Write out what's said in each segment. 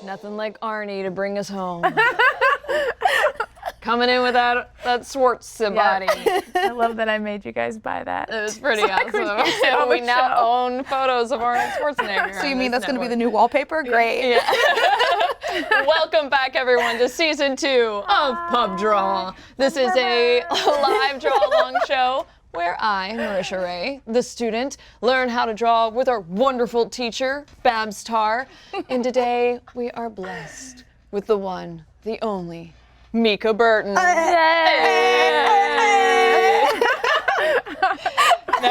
Nothing like Arnie to bring us home. Coming in with that Schwartz body. I love that I made you guys buy that. It was pretty awesome. We now own photos of Arnold Schwarzenegger. So you mean that's going to be the new wallpaper? Great. Yeah. Welcome back, everyone, to season 2 of Pub Draw. This is a live draw-along show where I, Marisha Ray, the student, learn how to draw with our wonderful teacher, Babs Tarr. And today we are blessed with the one, the only, Mica Burton. Now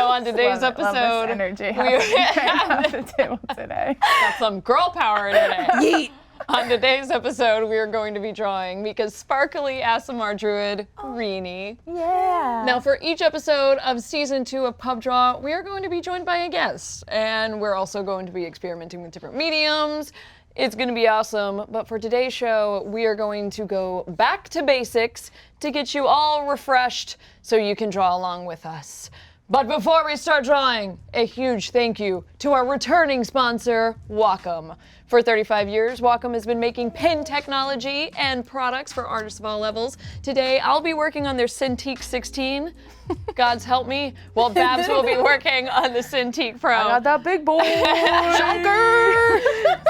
on today's episode, love this energy at the table today. Got some girl power today. Yeet. On today's episode, we are going to be drawing Mica's sparkly Aasimar druid, Reani. Yeah. Now, for each episode of season 2 of Pub Draw, we are going to be joined by a guest, and we're also going to be experimenting with different mediums. It's going to be awesome, but for today's show, we are going to go back to basics to get you all refreshed so you can draw along with us. But before we start drawing, a huge thank you to our returning sponsor, Wacom. For 35 years, Wacom has been making pen technology and products for artists of all levels. Today, I'll be working on their Cintiq 16. God's help me. While Babs will be working on the Cintiq Pro. I got that big boy. Shocker!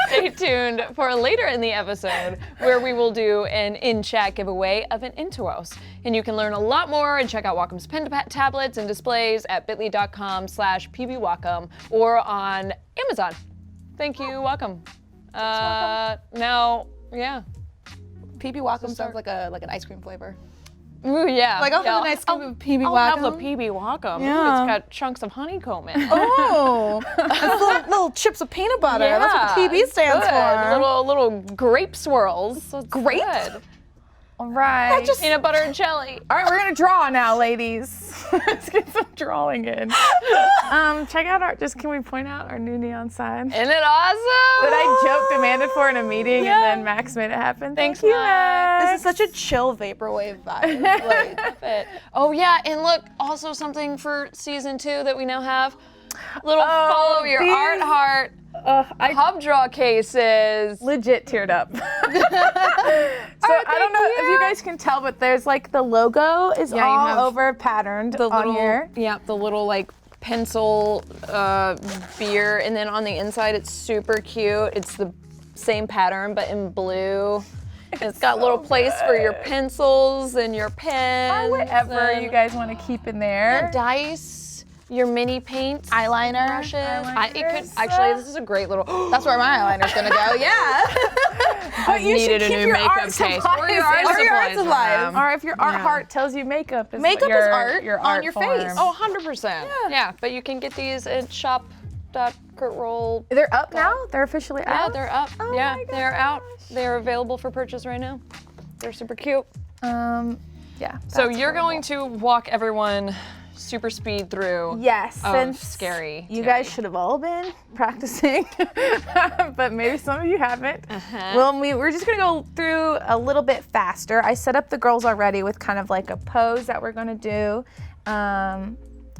Stay tuned for later in the episode where we will do an in-chat giveaway of an Intuos. And you can learn a lot more and check out Wacom's pen tablets and displays at bit.ly.com/pbwacom or on Amazon. Thank you, Wacom. Now, yeah. PB Wacom sounds like an ice cream flavor. Ooh, yeah. Like I'll have an ice cream with PB Wacom. I'll have the PB Wacom. Yeah. It's got chunks of honeycomb in it. Oh, that's little chips of peanut butter. That's what the PB stands good. for. Little grape swirls. So it's Grape? good. All right. Peanut butter and jelly. All right, we're gonna draw now, ladies. Let's get some drawing in. Check out can we point out our new neon sign? Isn't it awesome? That I joked demanded for in a meeting and then Max made it happen. Thanks, Thank you, Max. Max. This is such a chill vaporwave vibe. Like, Oh yeah, and look, also something for season 2 that we now have. Little follow your these- art heart I Pub Draw cases. legit teared up. So I don't know if you guys can tell, but there's like the logo is Yeah, you have all over patterned on here. Yeah, the little like pencil beer, and then on the inside it's super cute. It's the same pattern but in blue. It's got so little place for your good. pencils and your pens. Or whatever and you guys want to keep in there. dice, your mini paints, eyeliner. brushes. It could Eyeliners. actually. This is a great little. That's where my eyeliner's gonna go. Yeah. But you should needed a keep new your makeup art case. supplies Or your art in- Or your art supplies. supplies. Or if your art heart tells you makeup is Makeup what is your, art your on art your form. face. Oh, 100%. Yeah, but you can get these at shop.kurtroll. They're up now? They're officially Yeah, out? they're up. Oh yeah, my they're out. gosh. They're available for purchase right now. They're super cute. Yeah. So that's you're horrible. going to walk everyone super speed through. Yes, of since scary. you guys should have all been practicing, but maybe some of you haven't. Well, we're just gonna go through a little bit faster. I set up the girls already with kind of like a pose that we're gonna do.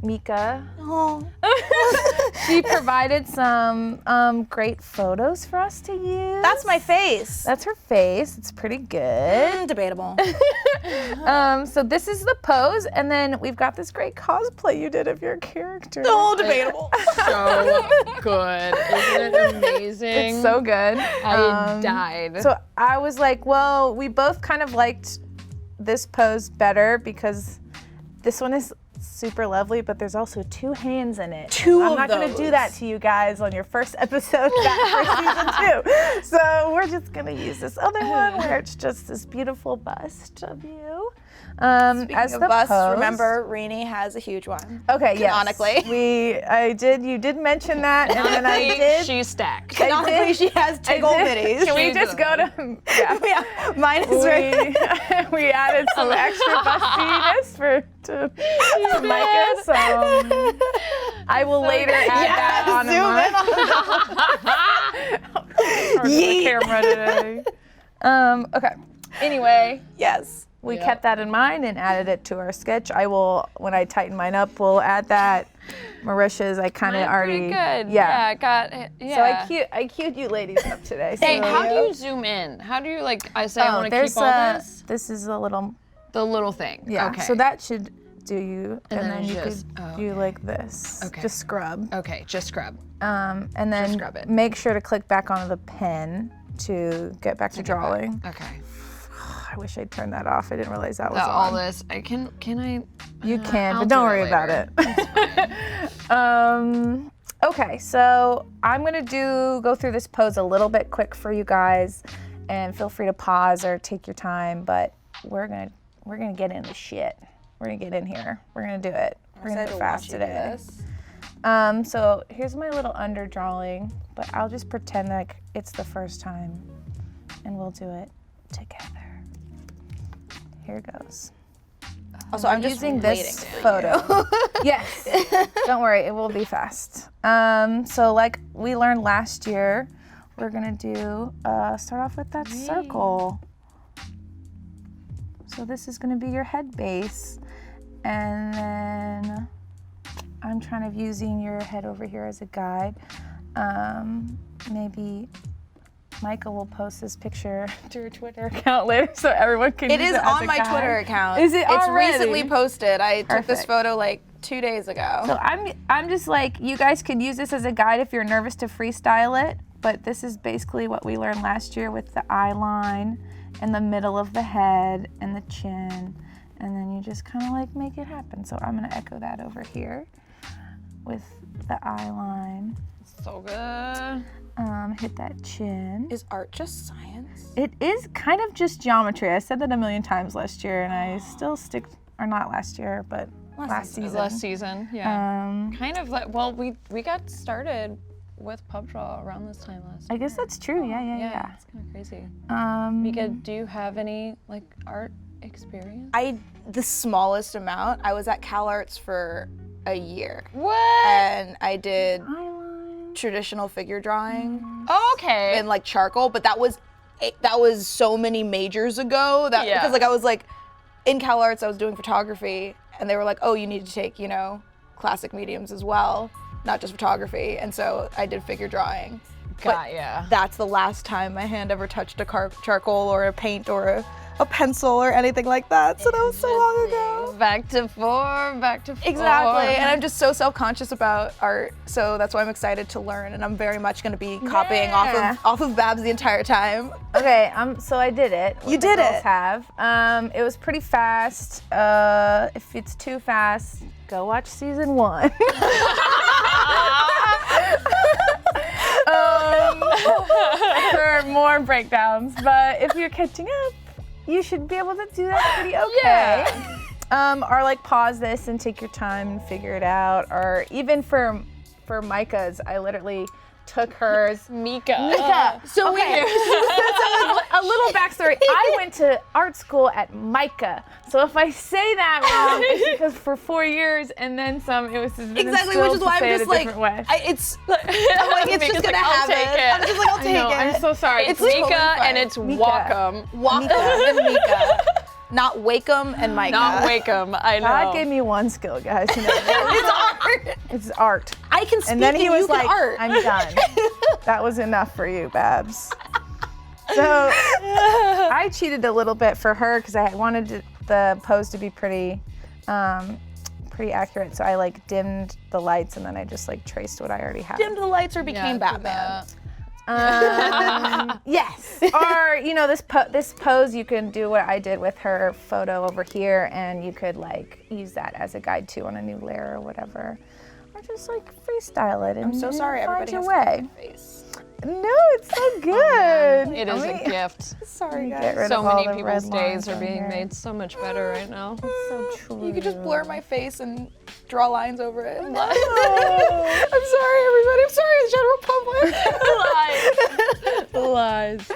Mica, Oh. she provided some great photos for us to use. That's my face. That's her face. It's pretty good. Debatable. So this is the pose, and then we've got this great cosplay you did of your character. Oh, debatable. So good. Isn't it amazing? It's so good. I died. So I was like, well, we both kind of liked this pose better because this one is super lovely, but there's also 2 hands in it. Two I'm of not gonna do those. that to you guys on your first episode back for season 2. So we're just gonna use this other one where it's just this beautiful bust of you. Speaking as of the busts, pose. remember Reani has a huge one. Okay, yes. Canonically. You did mention that, and then I did. She's stacked. Canonically, she has 2 gold minis. Can we She just go to, Yeah, mine is right. we added some extra bustiness to Mica, so I will later add that on zoom in on the camera today. Okay. Anyway, Yes. we kept that in mind and added it to our sketch. I will, when I tighten mine up, we'll add that. Marisha's, I kind of already. Pretty good. Yeah. Got it. Yeah. So I queued you ladies up today. Hey, so how do you zoom in? How do you I say I want to there's keep all this? This is a little. The little thing. Yeah. Okay. So that should do you, and then then you just- could do like this. Okay. Just scrub. Okay, just scrub. And then scrub it. make sure to click back onto the pen to get back to drawing. Okay. I wish I'd turned that off. I didn't realize that was All on. this. Can I? You can, I'll but don't do worry it about later. it. Okay, so I'm gonna go through this pose a little bit quick for you guys, and feel free to pause or take your time. But we're gonna get into shit. We're gonna get in here. We're gonna do it. We're gonna do it fast today. So here's my little under drawing, but I'll just pretend like it's the first time, and we'll do it together. Here goes. Also, I'm just using waiting this for photo. Yes. Don't worry, it will be fast. So like we learned last year, we're gonna do start off with that circle. So this is gonna be your head base, and then I'm trying of using your head over here as a guide. Maybe Mica will post this picture to her Twitter account later so everyone can It use is it as on a my guide. Twitter account. Is it It's already? recently posted. I took this Perfect. photo like 2 days ago. So I'm just like, you guys could use this as a guide if you're nervous to freestyle it, but this is basically what we learned last year with the eye line and the middle of the head and the chin, and then you just kind of like make it happen. So I'm gonna echo that over here with the eye line. So good. Hit that chin. Is art just science? It is kind of just geometry. I said that a million times last year, and I still stick, or not last year, but last season. Last season, yeah. Kind of like, well, we got started with pub draw around this time last year. I guess that's true. Yeah. It's kind of crazy. Mika, Mika, do you have any like art experience? The smallest amount. I was at CalArts for a year. What? And I did eyeline. traditional figure drawing Oh, okay. and like charcoal, but that was so many majors ago that Yeah. because like I was like in CalArts I was doing photography and they were like, oh, you need to take, classic mediums as well, not just photography. And so I did figure drawing. But yeah. that's the last time my hand ever touched a charcoal or a paint or a pencil or anything like that. So that was so long ago. Back to form. Exactly, and I'm just so self-conscious about art, so that's why I'm excited to learn, and I'm very much going to be copying Yeah. off of Babs the entire time. Okay, so I did it. You did the girls it. Have. It was pretty fast. If it's too fast, go watch season 1. For more breakdowns. But if you're catching up, you should be able to do that pretty okay. Yeah. Or like pause this and take your time and figure it out. Or even for Mica's, I literally took hers. Mika. So wait, a little backstory. I went to art school at Mica. So if I say that wrong, it's because for 4 years and then some, it was just Exactly, which is why I'm just like, way. it's just gonna I'll happen. take it. I'm just like, I'll take No, it. I'm so sorry. It's totally Mika fine. and it's Mika. Wacom. Wacom and Mica, not Wacom and Mica. Not Wacom, I know. God gave me one skill, guys. You know, It's art. it's art. I can speak And then he and was you can like, art. I'm done. That was enough for you, Babs. So I cheated a little bit for her because I wanted the pose to be pretty accurate. So I like dimmed the lights and then I just like traced what I already had. Dimmed the lights or became did Batman. that. Yes. Or this pose, you can do what I did with her photo over here, and you could like use that as a guide too on a new layer or whatever, or just like freestyle it. And I'm so sorry, find everybody your has way. to face. No, it's so good. It is a gift. Sorry, Get guys. rid So of all many the people's red days lines are on being here. made so much better right now. So true. You could just blur my face and draw lines over it. Oh. I'm sorry, everybody. I'm sorry, the general public. Lies.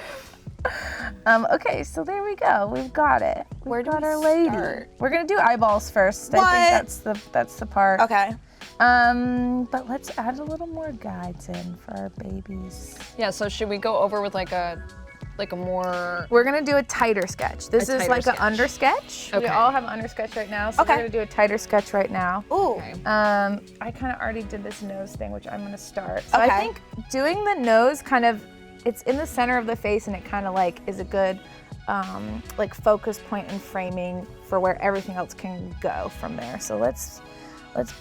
Okay, so there we go. We've got it. Where We've do got we our lady. start? We're gonna do eyeballs first. What? I think that's the part. Okay. But let's add a little more guides in for our babies. Yeah, so should we go over with like a like a more... We're gonna do a tighter sketch. This is tighter like sketch. an under sketch. We Okay. all have an under sketch right now, so Okay. we're gonna do a tighter sketch right now. Ooh. Okay. I kind of already did this nose thing, which I'm gonna start. So I Okay. think doing the nose kind of, it's in the center of the face and it kind of like is a good like focus point and framing for where everything else can go from there. So let's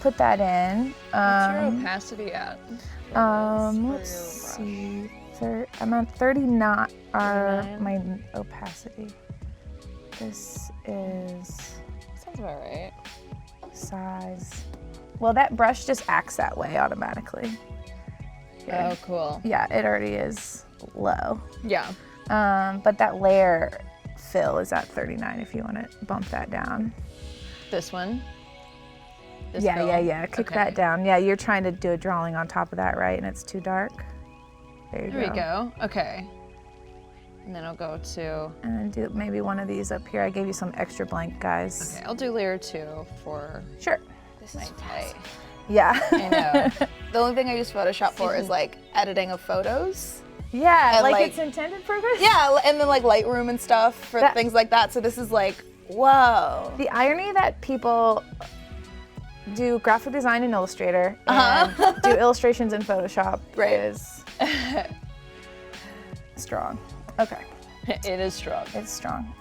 put that in. What's your opacity at? Let's see. I'm at 39 are my opacity. This is Sounds about right. size. Well, that brush just acts that way automatically. Here. Oh, cool. Yeah, it already is low. Yeah. But that layer fill is at 39 if you want to bump that down. This one? This Yeah, fill? yeah. Kick Okay. that down. Yeah, you're trying to do a drawing on top of that, right? And it's too dark. There you There we go. Okay. And then I'll go to... And then do maybe one of these up here. I gave you some extra blank guys. Okay, I'll do layer 2 for Sure. my tight. Yeah. I know. The only thing I use Photoshop for is like editing of photos. Yeah, And, like like- it's intended for this. Yeah, and then like Lightroom and stuff for That- things like that. So this is like, whoa. The irony that people do graphic design in Illustrator Uh-huh. and do illustrations in Photoshop Right. is strong. Okay, It is strong. it's strong.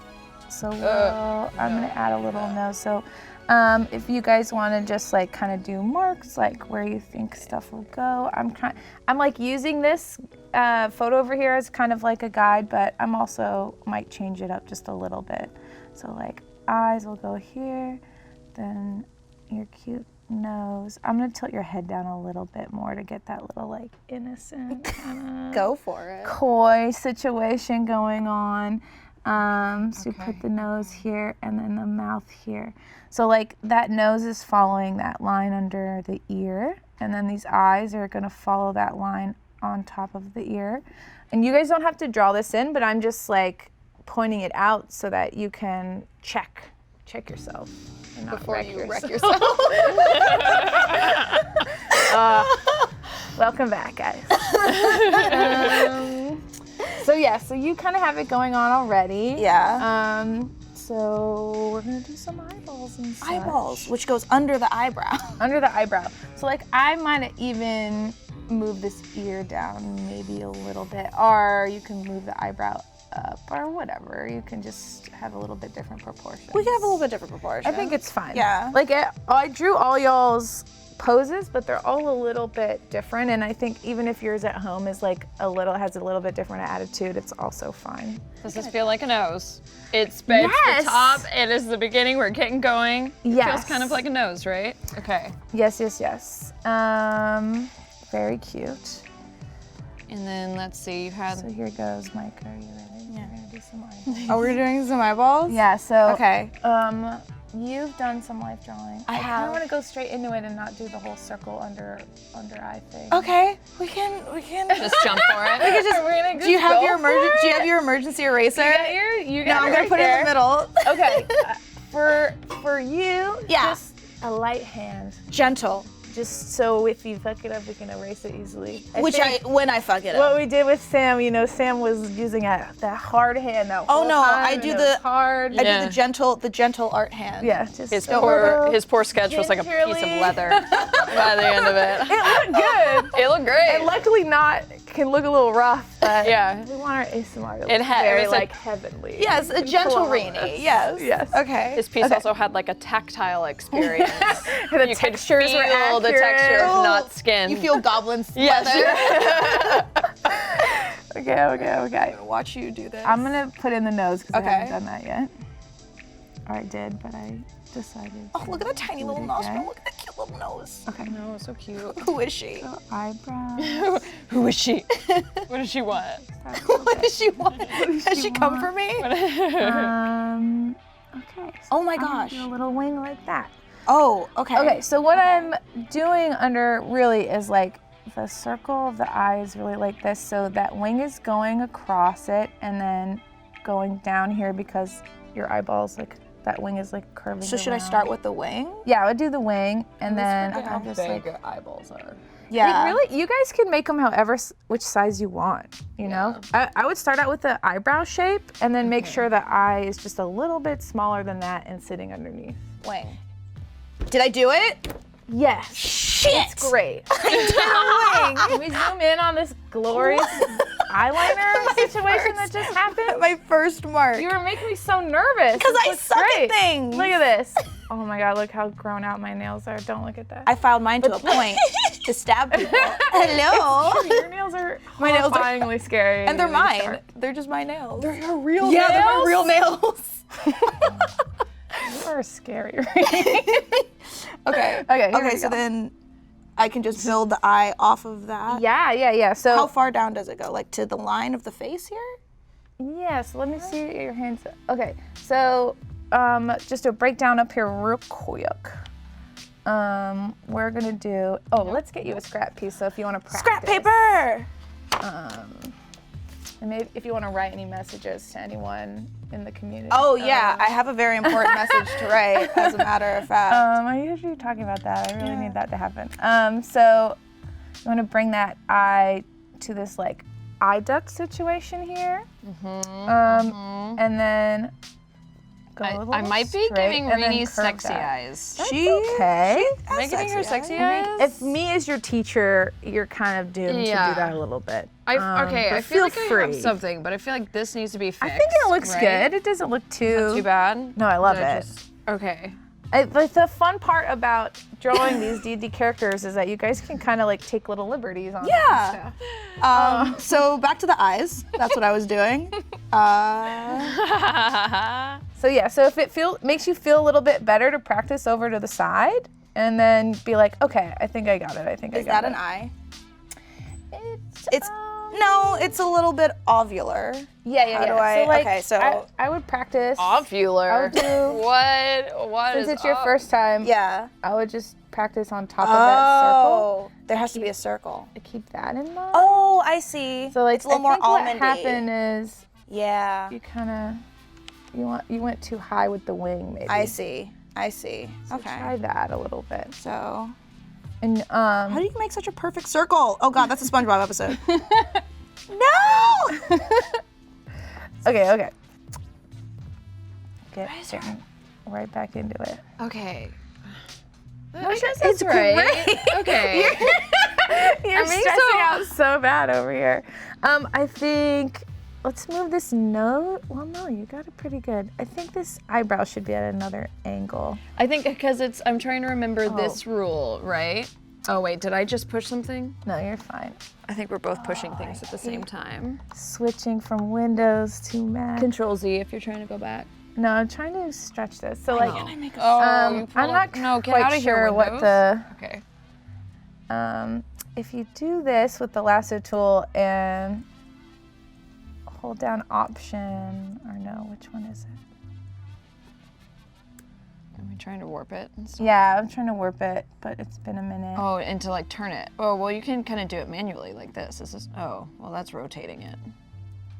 So I'm gonna add a little nose. So if you guys want to just like kind of do marks, like where you think stuff will go, I'm like using this photo over here as kind of like a guide, but I'm also might change it up just a little bit. So like eyes will go here, then your cute nose. I'm gonna tilt your head down a little bit more to get that little like innocent kind of Go for it. coy situation going on. So you put the nose here and then the mouth here. So like that nose is following that line under the ear, and then these eyes are gonna follow that line on top of the ear. And you guys don't have to draw this in, but I'm just like pointing it out so that you can check yourself and not Before wreck you yourself. wreck yourself. Welcome back, guys. So yeah, so you kind of have it going on already. Yeah. So we're gonna do some eyeballs and such. Eyeballs, which goes under the eyebrow. Under the eyebrow. So like I might even move this ear down maybe a little bit, or you can move the eyebrow up, or whatever. You can just have a little bit different proportions. We can have a little bit different proportion. I think it's fine. Yeah. Like I drew all y'all's poses, but they're all a little bit different, and I think even if yours at home is like has a little bit different attitude, it's also fine. Does this feel like a nose? It's the Yes. top, it is the beginning, we're getting going. It feels Yes. kind of like a nose, right? Okay. Yes. Very cute. And then let's see, you had... So here goes, Micah. Are you ready? Yeah. We're gonna do some eyeballs. Oh, we're doing some eyeballs? Yeah. So Okay. You've done some life drawing. I kind have. of want to go straight into it and not do the whole circle under eye thing. Okay. We can Just jump for it. Do you have your emergency eraser? You No, I'm gonna put it in the middle. Okay. For you, Yeah. just a light hand. Gentle. Just so if you fuck it up, we can erase it easily. When I fuck it up. What we did with Sam, Sam was using that hard hand that Oh, whole no, time, I and do it the- was hard. I Yeah. do the gentle art hand. Yeah, just His a poor little- sketch was like a piece of gingerly. leather by the end of it. It looked good. It looked great. And luckily can look a little rough, but Yeah. we want our ASMR to It look had- it very was a- like heavenly. Yes, a and gentle flawless. Reani. Yes. Yes. Okay. His piece also had like a tactile experience. The You could textures feel were the texture accurate. of not skin. You feel goblin Yes. leather. Okay. I'm gonna watch you do this. I'm gonna put in the nose because Okay. I haven't done that yet. Or I did, but I decided. Oh, look at the tiny do little it nostril. again. Look at that cute little nose. Okay. No, so cute. Who is she? So eyebrows. Who is she? What does she want? What does she want? Has she come for me? Okay. So Oh my I'm gonna gosh. do a little wing like that. Oh, okay. Okay, so what I'm doing under really is like the circle of the eye is really like this. So that wing is going across it and then going down here because your eyeball's like that wing is like curving. So should I around. start with the wing? Yeah, I would do the wing, and then How I just big like. eyeballs are. Yeah. Like, really, you guys can make them however which size you want. You know, I would start out with the eyebrow shape, and then make sure the eye is just a little bit smaller than that and sitting underneath. Wing. Did I do it? Yes. Shit. It's great. I Can we zoom in on this glorious eyeliner situation that just happened? My first mark. You were making me so nervous. Because This I looks suck great. at things. Look at this. Oh my God, look how grown out my nails are. Don't look at that. I filed mine to a point to stab people. Hello. Your nails are My nails are- horrifyingly scary. And they're really mine. sharp. They're just my nails. They're your real Yeah, nails? they're my real nails. You are scary. Okay. Okay, here we so go. then I can just build the eye off of that. Yeah. So How far down does it go? Like to the line of the face here? yes, let me see your hands. Okay, so just a breakdown up here real quick. We're gonna do. Oh, let's get you a scrap piece. So if you want to practice. Scrap paper. And maybe if you want to write any messages to anyone in the community. Oh yeah, I have a very important message to write. As a matter of fact. I usually talking about that. I really need that to happen. So you want to bring that eye to this like eye duct situation here. And then go a little I might be straight giving and then Reani curve sexy that. eyes. She Okay. Am I giving her sexy I eyes? think if me as your teacher, you're kind of doomed to do Yeah. that a little bit. Okay, but I feel like free. I have something, but I feel like this needs to be fixed. I think it looks right? good. It doesn't look too. Too bad? No, I love Did I it. just- Okay. Like the fun part about drawing these D&D characters is that you guys can kind of like take little liberties on them and Yeah. stuff. So back to the eyes. That's what I was doing. So yeah, so if it makes you feel a little bit better to practice over to the side and then be like, okay, I think I got it. I think I Is got that it. an eye? It's No, it's a little bit ovular. yeah. How do I- So, like, okay, so- I would practice. Ovular. I would do- What Since is it's your ov- first time, Yeah. I would just practice on top of that circle. There has to be a circle. To keep that in mind. Oh, I see. So like it's a little I more think what almondy. happened is Yeah. you kind of you went too high with the wing maybe. I see. Okay. Try that a little bit. So, And how do you make such a perfect circle? Oh God, that's a SpongeBob episode. No. okay. Get right back into it. Okay. No, I guess it's that's right. great. Okay. You're being stressing so- out so bad over here. I think let's move this nose. Well, no, you got it pretty good. I think this eyebrow should be at another angle. I think because I'm trying to remember Oh. this rule, right? Oh wait, did I just push something? No, you're fine. I think we're both pushing things at the same time. Switching from Windows to Mac. Control Z if you're trying to go back. No, I'm trying to stretch this. So like, Oh, I'm you pulled not up- no, get quite out of here, sure what Windows. the. Okay. If you do this with the lasso tool and hold down Option, or no, which one is it? Am I trying to warp it and stuff? Yeah, I'm trying to warp it, but it's been a minute. Oh, and to like turn it. Oh, well, you can kind of do it manually like this. This is. Oh, well, that's rotating it.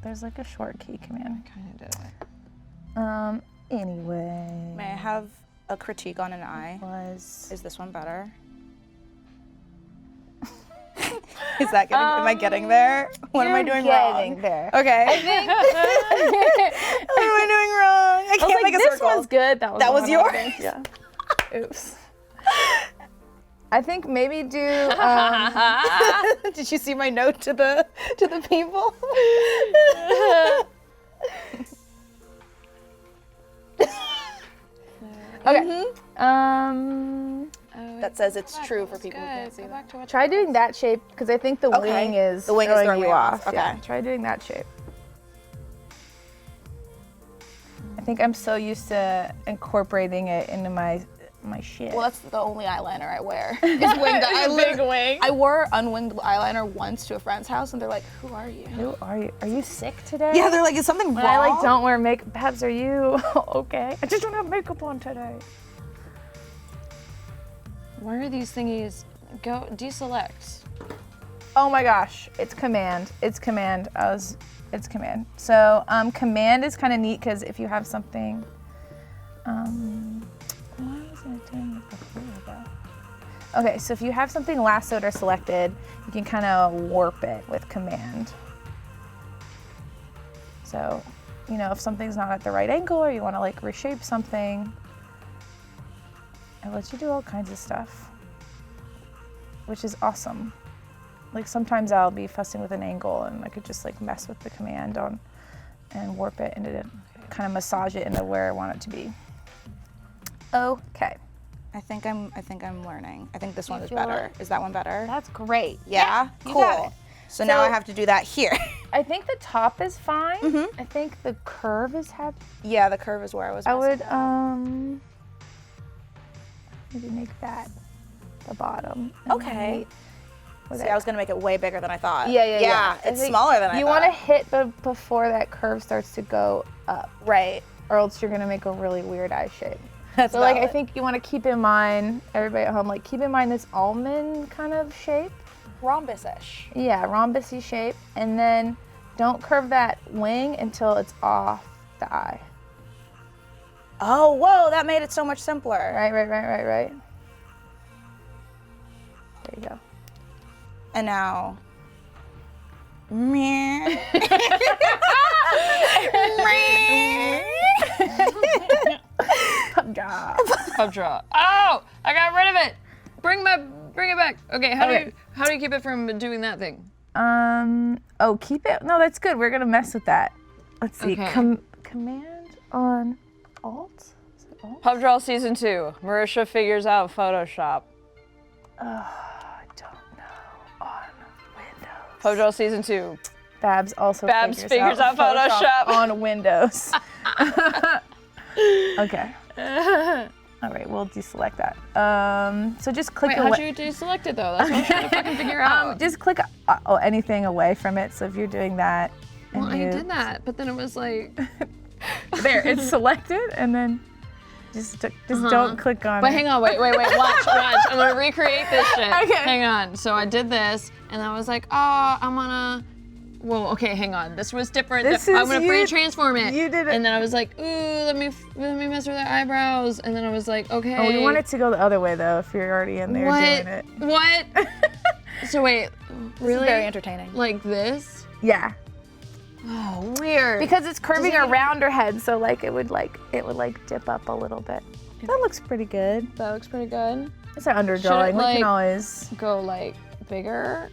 There's like a short key command. Kind of did it. Anyway. May I have a critique on an eye? Was Is this one better? Is that getting? Am I getting there? What am I doing wrong? there. Okay. What am I doing wrong? I can't make a this circle. one's good. That That the was one I yours? think, Yeah. Oops. I think maybe do. Did you see my note to the people? Okay. That says it's true for people who can't see that. Try doing that shape because I think the Okay. wing is The wing is throwing you me off. Yeah, Okay. try doing that shape. I think I'm so used to incorporating it into my shit. Well, that's the only eyeliner I wear. Is winged. wing. I wore unwinged eyeliner once to a friend's house, and they're like, "Who are you?" Who are you? Are you sick today? Yeah, they're like, "Is something wrong?" When I like don't wear makeup. Babs, are you okay? I just don't have makeup on today. Where are these thingies? Go deselect. Oh my gosh, it's command. It's command. It's command. So command is kind of neat because if you have something Why wasn't it doing it before though? Okay, so if you have something lassoed or selected, you can kind of warp it with command. So, you know, if something's not at the right angle or you want to like reshape something, it lets you do all kinds of stuff, which is awesome. Like sometimes I'll be fussing with an angle and I could just like mess with the command on and warp it and kind of massage it into where I want it to be. Okay. I think I'm learning. I think this one is better. Is that one better? That's great. Yeah? You Cool. got it. So now I have to do that here. I think the top is fine. I think the curve is happy. Yeah, the curve is where I was I messing would maybe make that the bottom. Okay. See, I was gonna make it way bigger than I thought. Yeah. It's smaller than I thought. You want to hit before that curve starts to go up, Right. or else you're gonna make a really weird eye shape. That's So like I valid. think you want to keep in mind, everybody at home, like keep in mind this almond kind of shape. Rhombus-ish. Yeah, rhombusy shape, and then don't curve that wing until it's off the eye. Oh, whoa, that made it so much simpler. Right. There you go. And now. Pub draw. Oh, I got rid of it. Bring it back. Okay, how do you keep it from doing that thing? Keep it. No, that's good. We're gonna mess with that. Let's see. Okay. Command on Alt. Is it Alt? Pub draw season 2. Marisha figures out Photoshop. I don't know. On Windows. Pub draw season 2. Babs also figures out Photoshop. on Windows. Okay. All right, we'll deselect that. So just click Wait, how'd you deselect it though? That's what I'm trying to fucking figure out. just click anything away from it. So if you're doing that, Well, I did that, but then it was like. there, it's selected, and then just don't click on But it. hang on, wait, watch. I'm gonna recreate this shit. Okay. Hang on. So I did this, and I was like, oh, I'm gonna. Whoa, okay, hang on. This was different. This I'm is gonna you- free transform it. you did it. And then I was like, ooh, let me mess with their eyebrows. And then I was like, okay. Oh, we want it to go the other way though. If you're already in there doing it. What? So wait, really? This is very entertaining. Like this? Yeah. Oh, weird. Because it's curving around her head, so like it would dip up a little bit. That looks pretty good. that looks pretty good. It's an underdrawing. We like, can always. Go like bigger.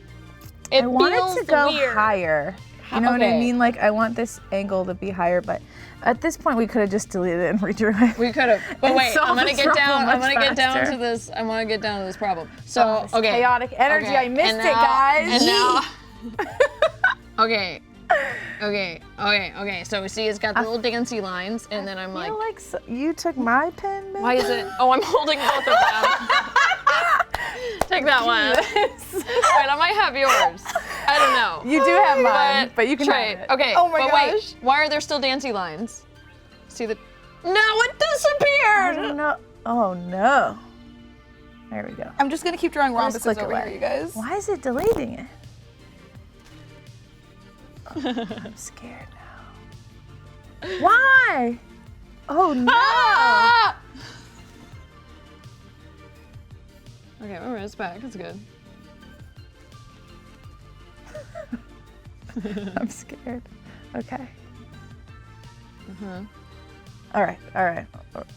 I want feels it to go weird. higher. You know what I Okay. mean? Like I want this angle to be higher, but at this point we could have just deleted it and redrew it. We could have. But And wait, I'm solve gonna this get down. problem I'm gonna much get down faster. to this. I want to get down to this problem. So This okay. chaotic energy. Okay, I missed and it, now- guys. And now. Okay. So see, it's got the little dancey lines, and then I'm I feel like, like you took my pen, maybe? why is it? Oh, I'm holding both of them. Take that one. Wait, I might have yours. I don't know. You do have mine, but you can trade. have it. Okay. Oh my but gosh. wait, why are there still dancey lines? See the? No, it I disappeared. don't know. Oh no. There we go. I'm just gonna keep drawing Just rhombuses click over away. here, you guys. Why is it deleting it? Oh, I'm scared now. Why? Oh no! Ah! Okay, remember it's back. It's good. I'm scared. Okay. All right.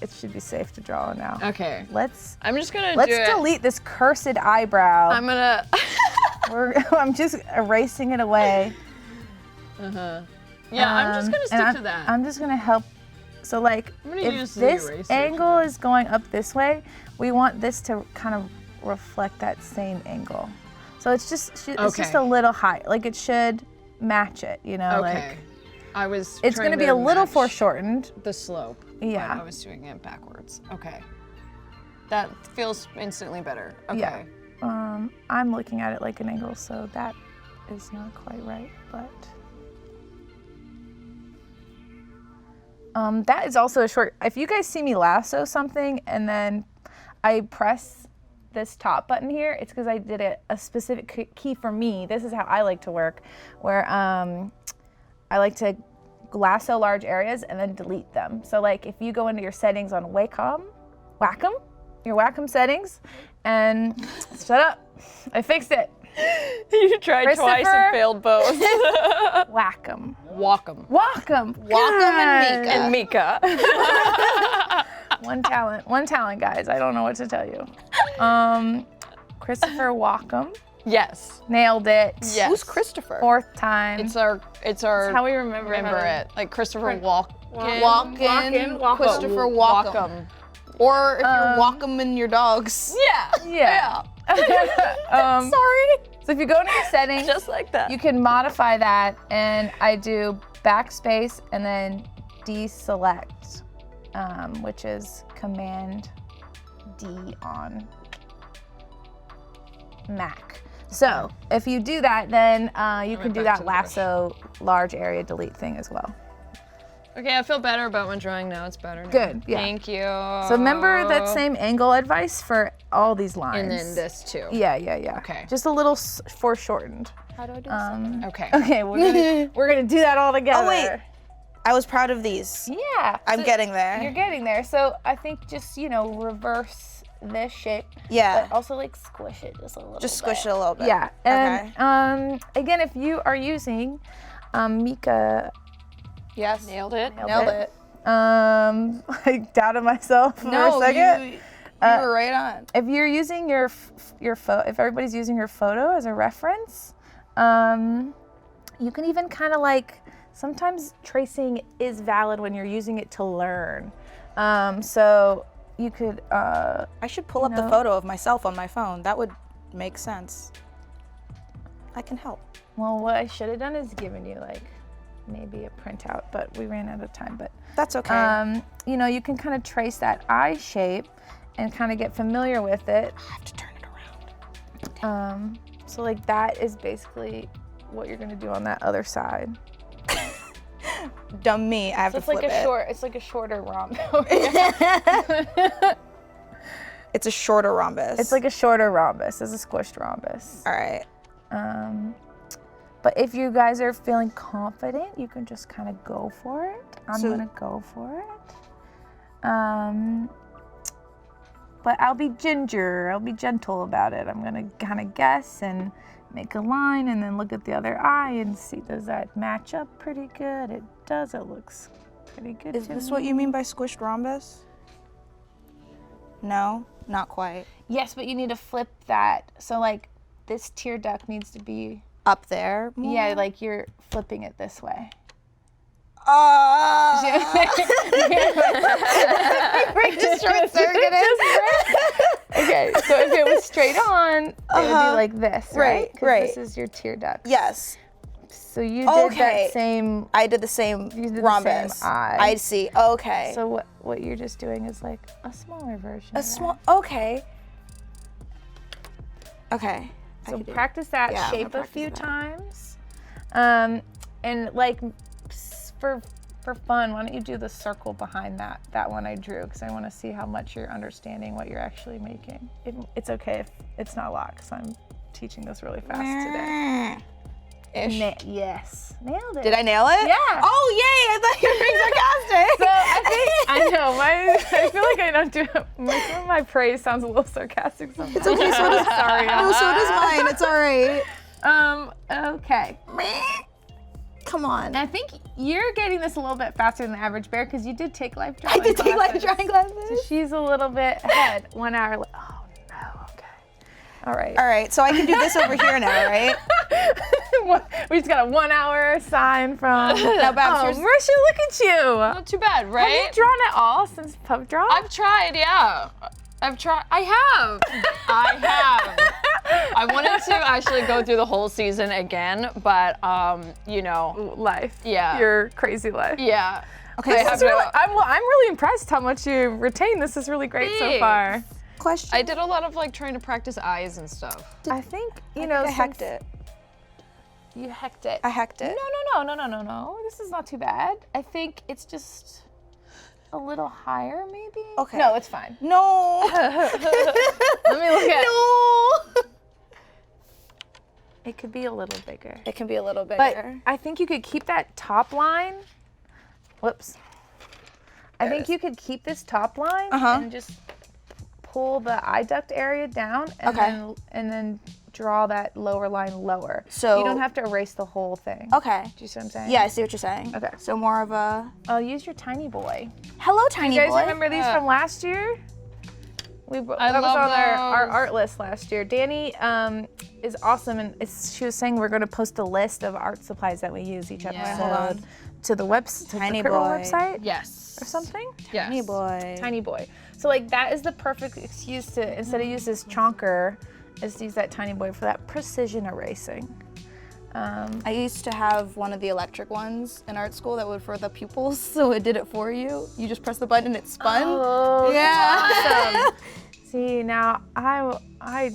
It should be safe to draw now. Okay. Let's I'm just gonna let's do it. delete this cursed eyebrow. I'm gonna. I'm just erasing it away. Yeah, I'm just gonna And stick to that. I'm just gonna help. So like, I'm gonna if use the this eraser angle is going up this way, we want this to kind of reflect that same angle. So it's just a Okay. little high. Like it should match it, you know? Okay. Like I was. it's trying gonna be to a little match foreshortened. the slope. Yeah. But I was doing it backwards. Okay. That feels instantly better. Okay. Yeah. I'm looking at it like an angle, so that is not quite right, but. That is also a short, if you guys see me lasso something and then I press this top button here, it's because I did a specific key for me. This is how I like to work, where I like to lasso large areas and then delete them. So like if you go into your settings on Wacom, your Wacom settings, and shut up, I fixed it. You tried twice and failed both. Wacom. Wacom. Wacom. Wacom and Mica. And Mica. One talent, guys. I don't know what to tell you. Christopher Wacom. Yes. Nailed it. Yes. Who's Christopher? 4th time. It's our That's how we remember it. Like Christopher Walken. Wacom. Christopher Wacom. Or if you're Wacoming your dogs. Yeah. Sorry. So if you go into your settings, Just like that. you can modify that, and I do backspace and then deselect, which is Command D on Mac. So if you do that, then you can do back to that the lasso large area delete thing as well. Okay, I feel better about my drawing now. It's better now. Good, yeah. Thank you. So remember that same angle advice for all these lines. And then this too. Yeah. Okay. Just a little foreshortened. How do I do this? Okay. Okay, we're gonna do that all together. Oh, wait. I was proud of these. Yeah. I'm so getting there. You're getting there. So I think just, reverse this shape. Yeah. But also like squish it just a little Just bit. squish it a little bit. Yeah. And again, if you are using Mica, Yes. Nailed it. Nailed it. I doubted myself for No, a second. you were right on. If you're using your if everybody's using your photo as a reference, you can even kind of like, sometimes tracing is valid when you're using it to learn. So you could, I should pull up the photo of myself on my phone. That would make sense. I can help. well, what I should have done is given you like maybe a printout, but we ran out of time. But That's okay. you can kind of trace that eye shape and kind of get familiar with it. I have to turn it around. So like that is basically what you're gonna do on that other side. Dumb me. I have So to it's flip like it. it's like a shorter rhombus. It's a shorter rhombus. It's like a shorter rhombus. It's a squished rhombus. All right. But if you guys are feeling confident, you can just kind of go for it. I'm gonna go for it. But I'll be gentle about it. I'm gonna kind of guess and make a line and then look at the other eye and see, does that match up pretty good? It does, it looks pretty good. Is to this me. what you mean by squished rhombus? No, not quite. Yes, but you need to flip that. So like this tear duct needs to be, Up there? More? yeah, like you're flipping it this way. Just short circuited. Okay, so if it was straight on, it would be like this, right? 'Cause right. This is your tear duct. Yes. So you did Okay. that same. I did the same You did the rhombus. same eye. I see. Okay. So what you're just doing is like a smaller version. a small. Okay. Okay. I So could do it. practice that Yeah, I'm gonna shape a practice few that. times, and like for fun, why don't you do the circle behind that one I drew, because I want to see how much you're understanding what you're actually making. It's okay if it's not a lot, because I'm teaching this really fast today. Ish. Yes, nailed it. Did I nail it? Yeah. Oh yay! I thought you were being sarcastic. So I know I feel like I don't do some of my praise sounds a little sarcastic sometimes. It's okay. So does Sorry. No, so does mine. It's all right. Okay. Come on. And I think you're getting this a little bit faster than the average bear because you did take life I drawing did take life classes. drawing classes. So she's a little bit ahead. 1 hour. Oh no. Okay. All right. All right. So I can do this over here now, right? We just got a 1 hour sign from. Now, Babs, Oh, here's- Marisha, look at you. Not too bad, right? Have you drawn it all since Pub Draw? I've tried, yeah. I've tried. I have. I wanted to actually go through the whole season again, but life. Yeah. Your crazy life. yeah. Okay. I so have to- I'm really impressed how much you retained. This is really great so far. question. I did a lot of like trying to practice eyes and stuff. I think I hacked it. You hacked it. I hacked it. No. This is not too bad. I think it's just a little higher, maybe. Okay. No, it's fine. No. Let me look at it. No. It could be a little bigger. It can be a little But bigger. I think you could keep that top line Whoops. I think you could keep this top line and just pull the eye duct area down and then draw that lower line lower. So you don't have to erase the whole thing. Okay. Do you see what I'm saying? Yeah, I see what you're saying. Okay. So more of a... I'll use your tiny boy. Hello, tiny boy. You guys remember these from last year? That was on our art list last year. Danny is awesome, and she was saying we're going to post a list of art supplies that we use each episode to the Tiny boy website. Yes. Or something. Yes. Tiny boy. Tiny boy. So like that is the perfect excuse to, instead of use this chonker, is to use that tiny boy for that precision erasing. I used to have one of the electric ones in art school that would for the pupils, so it did it for you. You just press the button and it spun. Oh, yeah. That's awesome. See, now I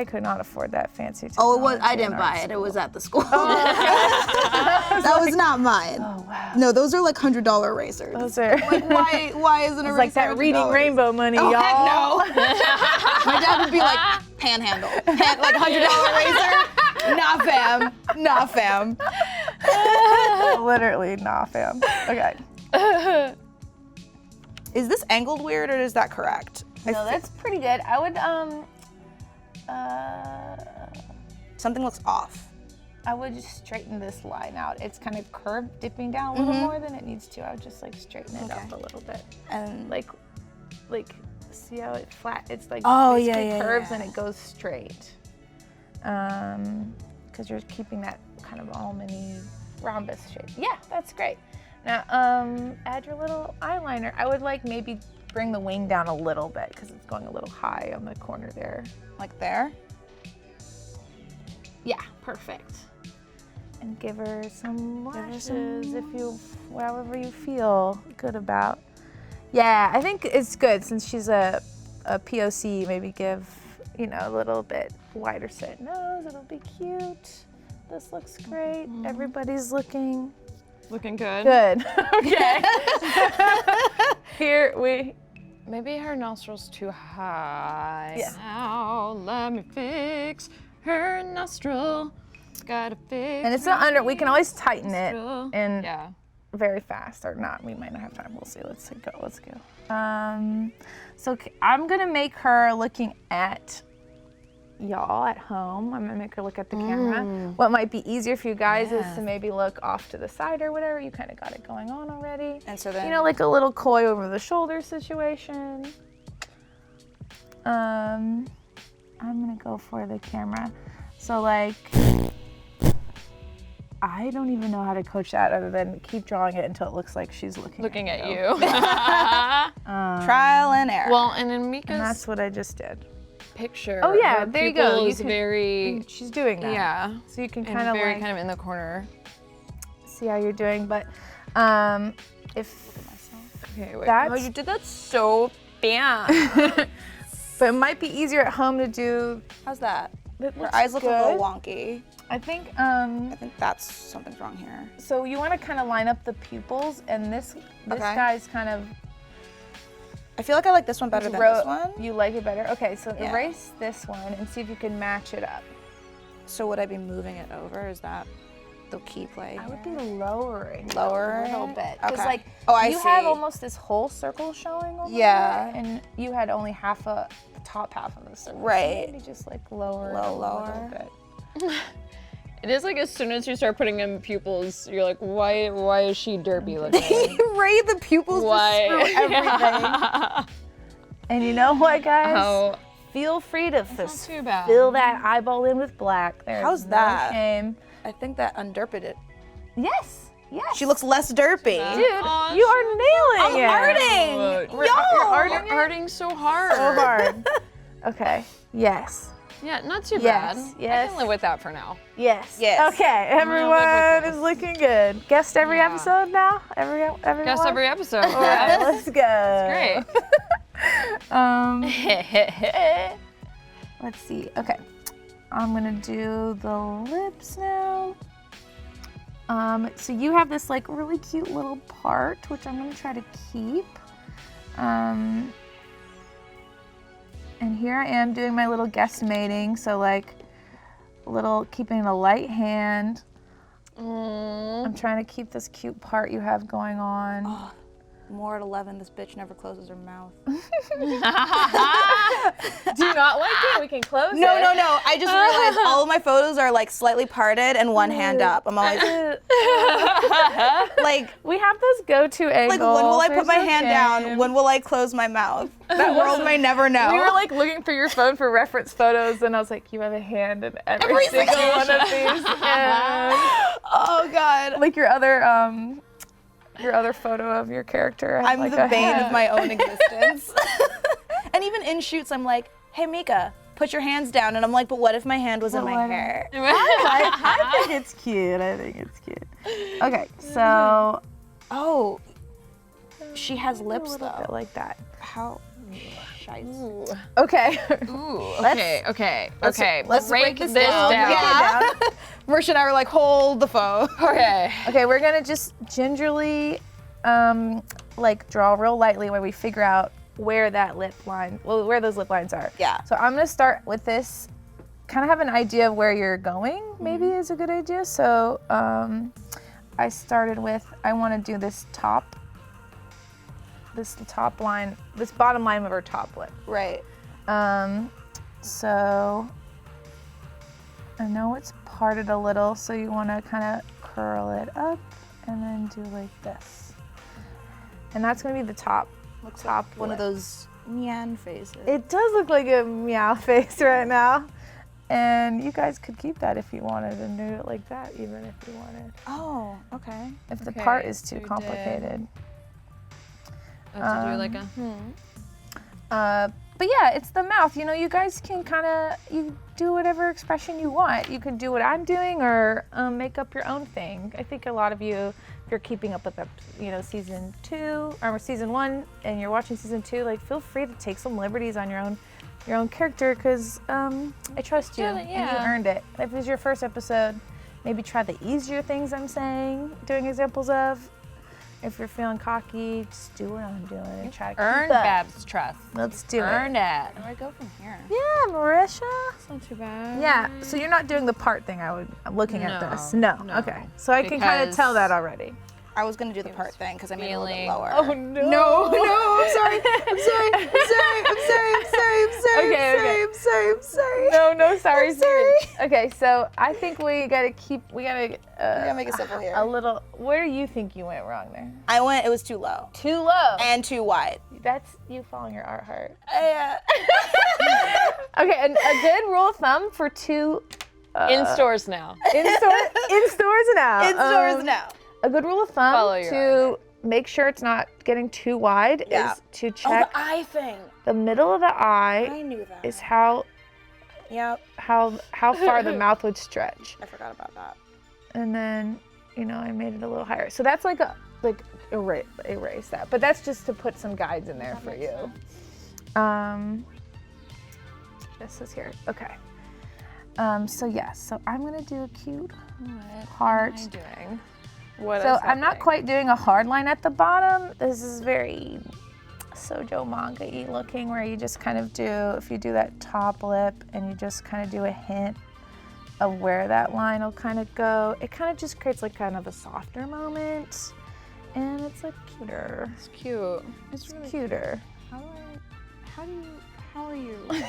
could not afford that fancy technology. Oh, it was. I didn't buy it. It was at the school. That was not mine. Oh wow. No, those are like $100 erasers. Those are Like why isn't a eraser like that reading $100? rainbow money, Oh, y'all. heck no. My dad would be like, panhandle. Like $100 eraser. Nah, fam. Nah, fam. Literally, nah, fam. Okay. Is this angled weird or is that correct? No, that's pretty good. I would Something looks off. I would just straighten this line out. It's kind of curved, dipping down a little more than it needs to. I would just like straighten it up a little bit. And Like see how it flat? It's like yeah, curves yeah. and it goes straight. Because you're keeping that kind of almondy rhombus shape. Yeah, that's great. Now, add your little eyeliner. I would like maybe bring the wing down a little bit because it's going a little high on the corner there. like there. Yeah, perfect. And give her some lashes if you, however you feel good about. Yeah, I think it's good since she's a POC. Maybe give a little bit wider set nose. It'll be cute. This looks great. Everybody's looking Looking good. good. Okay. Here we. Maybe her nostrils too high. Yeah. Now let me fix her nostril. Gotta fix. And it's not under. We can always tighten it nostril. and Yeah. very fast or not. We might not have time. We'll see. Let's go. Let's go. So I'm gonna make her looking at y'all at home. I'm gonna make her look at the camera. What might be easier for you guys is to maybe look off to the side or whatever. You kind of got it going on already. And so then Like a little coy over the shoulder situation. I'm gonna go for the camera. So like, I don't even know how to coach that other than keep drawing it until it looks like she's looking at you. trial and error. Well, and in Mica's And that's what I just did. picture. Oh, yeah, her there you go. pupil You is can- very She's doing that. yeah. So you can And kind of very like kind of in the corner. see how you're doing, but if Okay, wait. that's, Oh, you did that so bad. but it might be easier at home to do. How's that? It Her looks eyes look a little good. wonky. I think I think that's something's wrong here. so. You want to kind of line up the pupils, and this Okay. guy's kind of. I feel like I like this one better than this one. You like it better? Okay, so Yeah. erase this one and see if you can match it up. So would I be moving it over? Is that the key play? I would be lowering Lower a little it? bit. Because Okay. like I you have see. almost this whole circle showing over Yeah. there, and you had only the top half of the circle. So Right. maybe just like lower it a Lower. little bit. It is like as soon as you start putting in pupils, you're like, why is she derpy looking? Ray, the pupils Why? just screw everything. And you know what, guys? How Feel free to not too bad. fill that eyeball in with black. There's How's no that? shame. I think that underped it. Yes. Yes. She looks less derpy. Dude, Aw, you are nailing it. Arting! We're Yo! arting so hard. So hard. Okay. Yes. Yeah, not too Yes, bad. I yes. can live with that for now. Yes. Yes. Okay. live with Everyone this. is looking good. Guest every Yeah. episode now. Everyone. Guess every episode. All right, let's go. Great. Let's see. Okay. I'm gonna do the lips now. So you have this like really cute little part, which I'm gonna try to keep. And here I am doing my little guesstimating. So like keeping a light hand. I'm trying to keep this cute part you have going on. Oh, more at 11. This bitch never closes her mouth. Do you not like it? We can close it. No. I just realized all of my photos are like slightly parted and one hand up. I'm always like, we have those go-to angles. when will I put my hand okay. down? When will I close my mouth? That world may never know. We were like looking through your phone for reference photos, and I was like, you have a hand in every single one of these. And oh God. like your other photo of your character. I'm like the a bane hand. of my own existence. And even in shoots, I'm like, hey Mica, put your hands down. And I'm like, but what if my hand was in my hair? I think it's cute. Okay, so Oh, she has lips a little though. bit like that. How shice. Okay. Ooh, Let's- okay. Let's break this this down. down. Yeah. Marisha and I were like, hold the phone. Okay. Okay, we're gonna just gingerly, like draw real lightly where we figure out where where those lip lines are. Yeah. So I'm gonna start with this, kind of have an idea of where you're going, maybe is a good idea. So I started with, I wanna do this top line, this bottom line of her top lip. Right. So I know it's parted a little, so you want to kind of curl it up and then do like this. And that's going to be the top One lip. of those nyan faces. It does look like a meow face right now. And you guys could keep that if you wanted and do it like that, even if you wanted. Oh, okay. If the Okay, part is too so we did- complicated. To do like a. But yeah, it's the mouth. You know, you guys can you do whatever expression you want. You can do what I'm doing or make up your own thing. I think a lot of you, if you're keeping up with the, season 2 or season 1 and you're watching season 2, like feel free to take some liberties on your own character because I trust you and you earned it. If it was your first episode, maybe try the easier things I'm saying, doing examples of. If you're feeling cocky, just do what I'm doing and try to Earn keep up. Babs' trust. Let's do Earn it. it. Where do I go from here? Yeah, Marisha. That's not too bad. Yeah, so you're not doing the part thing. I'm looking at this. No. no. Okay. So I can kind of Because- tell that already. I was gonna do the part thing because I made it a little bit feeling- lower. no. No, I'm sorry. I'm sorry. No, sorry. Okay, so I think we gotta make it simple here. a little. Where do you think you went wrong there? It was too low. Too low. And too wide. That's you following your art heart. Yeah. Okay, and a good rule of thumb for two In stores now. in stores now. In stores now. A good rule of thumb Follow your to make sure it's not getting too wide Yeah. is to Oh, check the eye thing. the middle of the I eye knew that. is how Yep. far the mouth would stretch. I forgot about that. And then, I made it a little higher. So that's like erase that. But that's just to put some guides in there for you. This is here. Okay. So I'm gonna do a cute heart. What am I doing? So I'm not quite doing a hard line at the bottom. This is very Shoujo manga-y looking where you just kind of if you do that top lip and you just kind of do a hint of where that line will kind of go. It kind of just creates like kind of a softer moment and it's like cuter. It's cute. It's cuter. How are you? I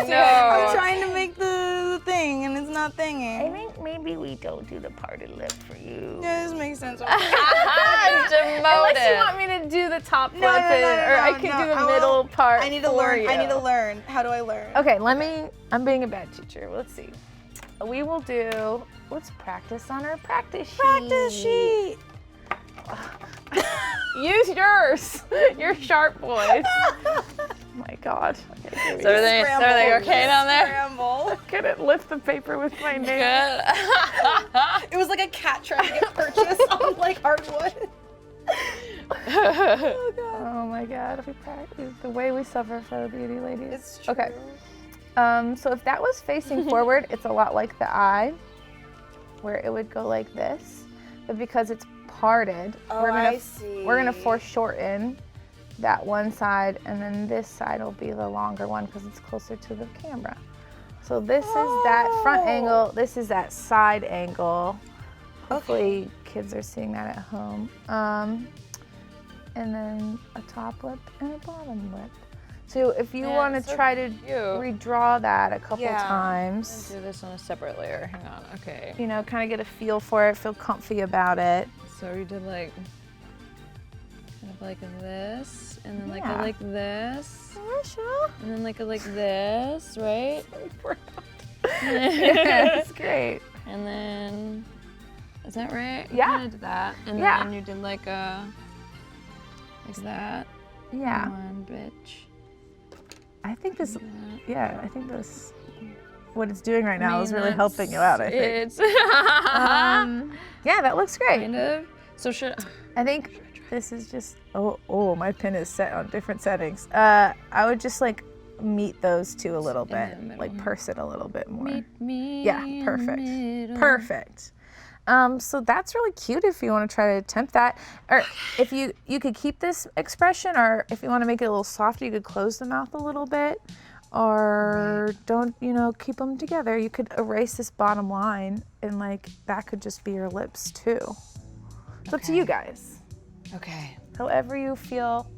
know. I'm trying to make the thing and it's not I thinking. think maybe we don't do the parted lip for you. Yeah, this makes sense. I'm demoted. Unless you want me to do the top lip no, or I no, can no, do the I will- middle part I need to for learn. you. I need to learn. How do I learn? Okay, I'm being a bad teacher. Let's see. We will let's practice on our practice sheet. Practice sheet. Use yours. Your sharp voice. Oh my God. Is everything okay down there? Scramble. I couldn't lift the paper with my name. Good. It was like a cat trying to get purchased on like hardwood. Oh my God. We practice the way we suffer for the beauty ladies. It's true. Okay. So if that was facing forward, it's a lot like the eye, where it would go like this. But because it's parted, I see. we're gonna foreshorten that one side, and then this side will be the longer one because it's closer to the camera. So this is that front angle. This is that side angle. Hopefully kids are seeing that at home. And then a top lip and a bottom lip. So if you want to try to redraw that a couple times. Do this on a separate layer. Hang on. Okay. You know, kind of get a feel for it, feel comfy about it. So we did like kind of like this, and then like a like this, Marisha. and then like a like this, right? Yeah, that's great. And then, is that right? Yeah. You kinda did that, and then you did like a like that. Yeah. Come on, bitch. I think this. Yeah, I think this. What it's doing right now is really helping you out. I think. It's yeah, that looks great. kind of. So should I think this is just. Oh, my pin is set on different settings. I would just like meet those two a little bit, like purse it a little bit more. meet me? Yeah, in the perfect. middle. Perfect. So that's really cute if you want to try to attempt that. Or if you could keep this expression, or if you want to make it a little softer, you could close the mouth a little bit. Or don't, keep them together. You could erase this bottom line and like that could just be your lips too. It's up to you guys. Okay. However you feel.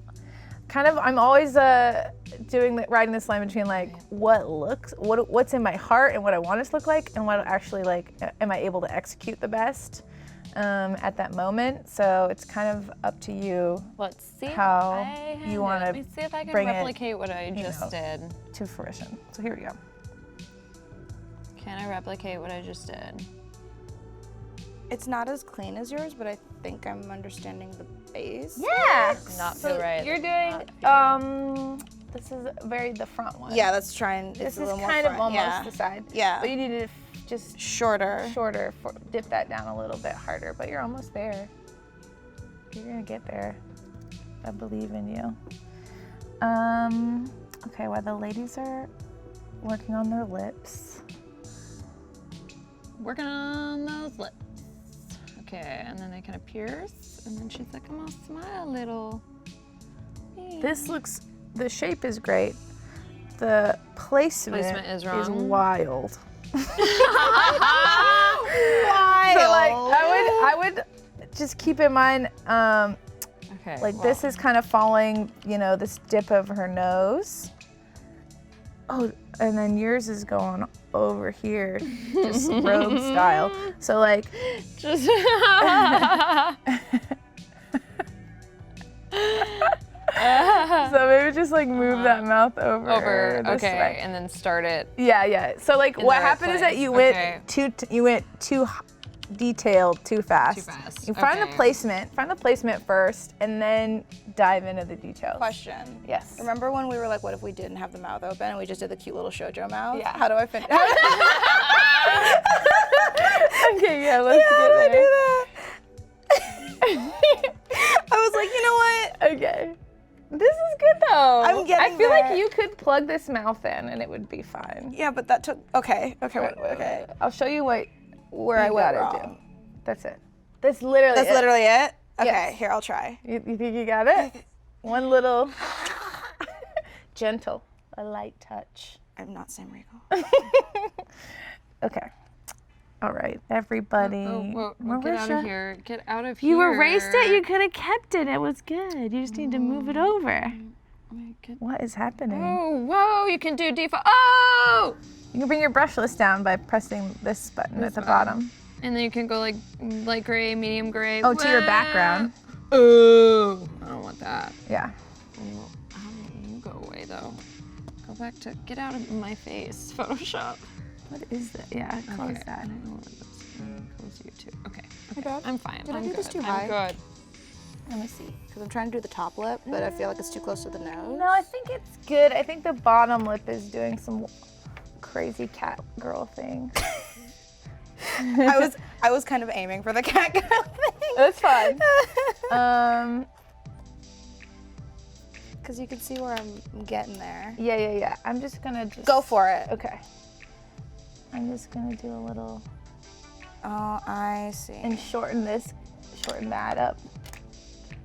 Kind of, I'm always riding this line between like what's in my heart and what I want it to look like, and what actually like am I able to execute the best at that moment. So it's kind of up to you. Let's see how you want to Let me see if I can bring replicate what I just did. to fruition. So here we go. Can I replicate what I just did? It's not as clean as yours, but I think I'm understanding the base. Yeah. Not So feel right. you're doing this is the front one. Yeah, that's trying. This It's a is little more kind of front. almost the side. Yeah. But you need to just Shorter. dip that down a little bit harder, but you're almost there. You're gonna get there. I believe in you. Okay, while the ladies are working on their lips. Working on those lips. Okay, and then they kind of pierce, and then she's like, "Come on, smile a little." The shape is great. The placement is wrong. wild. Wild. So like, I would just keep in mind, Okay. like this is kind of following, this dip of her nose. Oh, and then yours is going over here, just rogue style. So like, just. so maybe just like move that mouth over. This Okay, way. and then start it. Yeah. So like, what the right happened is that place. you went Okay. too detailed too fast. Too fast. You find Okay. the placement first, and then dive into the details. Question. Yes. Remember when we were like, what if we didn't have the mouth open and we just did the cute little shoujo mouth? Yeah. How do I finish? Okay, yeah, let's get I there. do that? I was like, you know what? Okay. This is good though. I'm getting I feel like there. you could plug this mouth in and it would be fine. Yeah, but that took. Okay. Okay. I'll show you where I I went gotta wrong. do. That's it. That's literally That's it. literally it. Okay, Yes. here I'll try. You think you got it? One little gentle, a light touch. I'm not Sam Riegel. Okay. All right, everybody. Whoa, get out of here. Get out of here. You erased it. You could have kept it. It was good. You just need to move it over. What is happening? Oh, whoa, you can do default. Oh! You can bring your brush list down by pressing this button at the bottom. And then you can go like light gray, medium gray. Oh, to your background. Oh, I don't want that. Yeah. You go away though. Go back to, get out of my face, Photoshop. What is that? Yeah, close Okay. that. I don't know what this is. Close you too. Okay. bad? I'm fine. Did I I'm do good. this too I'm high? good. Let me see. Because I'm trying to do the top lip, but I feel like it's too close to the nose. No, I think it's good. I think the bottom lip is doing some crazy cat girl thing. I was kind of aiming for the cat girl thing. That's fine. Because you can see where I'm getting there. Yeah. I'm just gonna Go for it. Okay. I'm just gonna do a little Oh, I see. and shorten that up.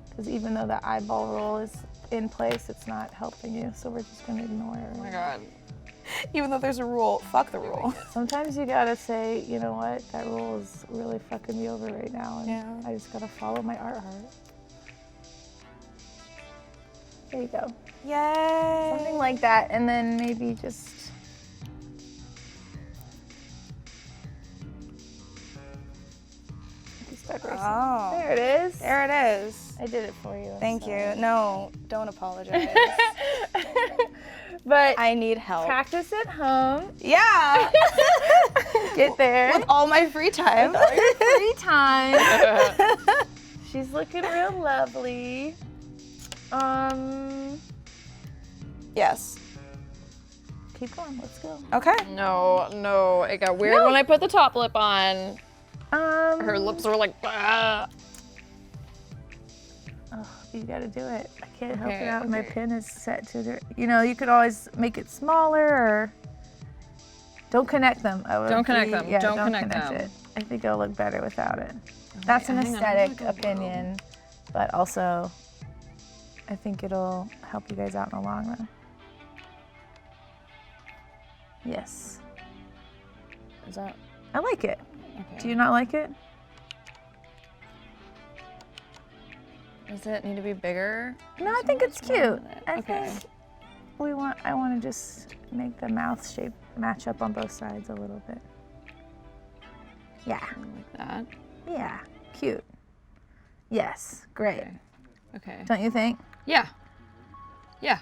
Because even though the eyeball roll is in place, it's not helping you. So we're just gonna ignore it. Oh my god. Even though there's a rule, fuck the rule. Sometimes you gotta say, you know what, that rule is really fucking me over right now, and Yeah. I just gotta follow my art heart. There you go. Yay. Something like that, and then maybe just. Start racing. Oh. There it is. There it is. I did it for you. I'm Thank sorry. you. No, don't apologize. But I need help. practice at home. Yeah. Get there. With all my free time. Free time. She's looking real lovely. Yes. Keep going. Let's go. Okay. No, it got weird when I put the top lip on. Her lips were like, ah. Oh, you gotta do it. I can't help Okay, it out. My okay. pin is set to the. You know, you could always make it smaller or. Don't connect them. Don't connect them. Yeah, Don't don't connect connect them. it. I think it'll look better without it. That's an hang on, aesthetic I'm gonna go opinion, but also, I think it'll help you guys out in the long run. Yes, Is that I like it. okay? Do you not like it? Does it need to be bigger? No, I think it's cute. with it? I Okay. think I want to just make the mouth shape match up on both sides a little bit. Yeah, Like that. yeah, cute. Yes, great. Okay. Don't you think? Yeah. Yeah.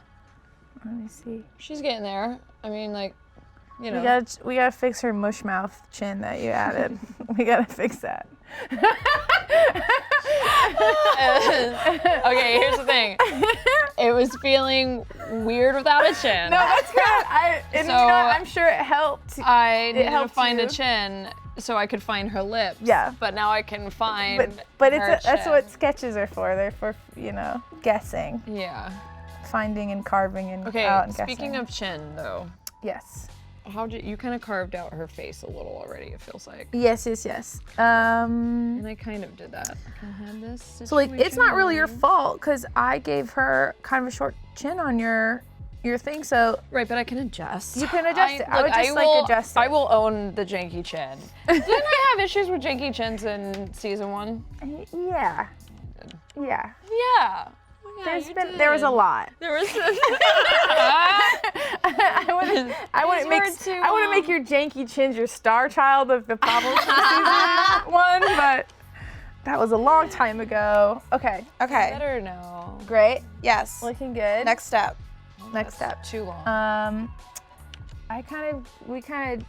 Let me see. She's getting there. I mean, like, you know. We gotta fix her mush mouth chin that you added. We gotta fix that. Okay, here's the thing. It was feeling weird without a chin. No, that's good. You know, I'm sure it helped. I needed to helped find a you. chin so I could find her lips. Yeah. But now I can find But her that's chin. what sketches are for. They're for, guessing, Yeah. finding and carving and Okay, out and speaking guessing. of chin, though, Yes. you kind of carved out her face a little already, it feels like. Yes. And I kind of did that. I kind of had this So like, it's not really your situation fault because I gave her kind of a short chin on your thing, so Right, but I can adjust. you can adjust it. I would just adjust it. I will own the janky chin. Didn't I have issues with janky chins in season 1? Yeah. Yeah. Yeah. There was a lot. There was. I wouldn't make your janky chins your star child of the problems from season 1, but that was a long time ago. Okay. Okay. Better know. Great. Yes. Looking good. Next step. Next step. Too long. We kind of.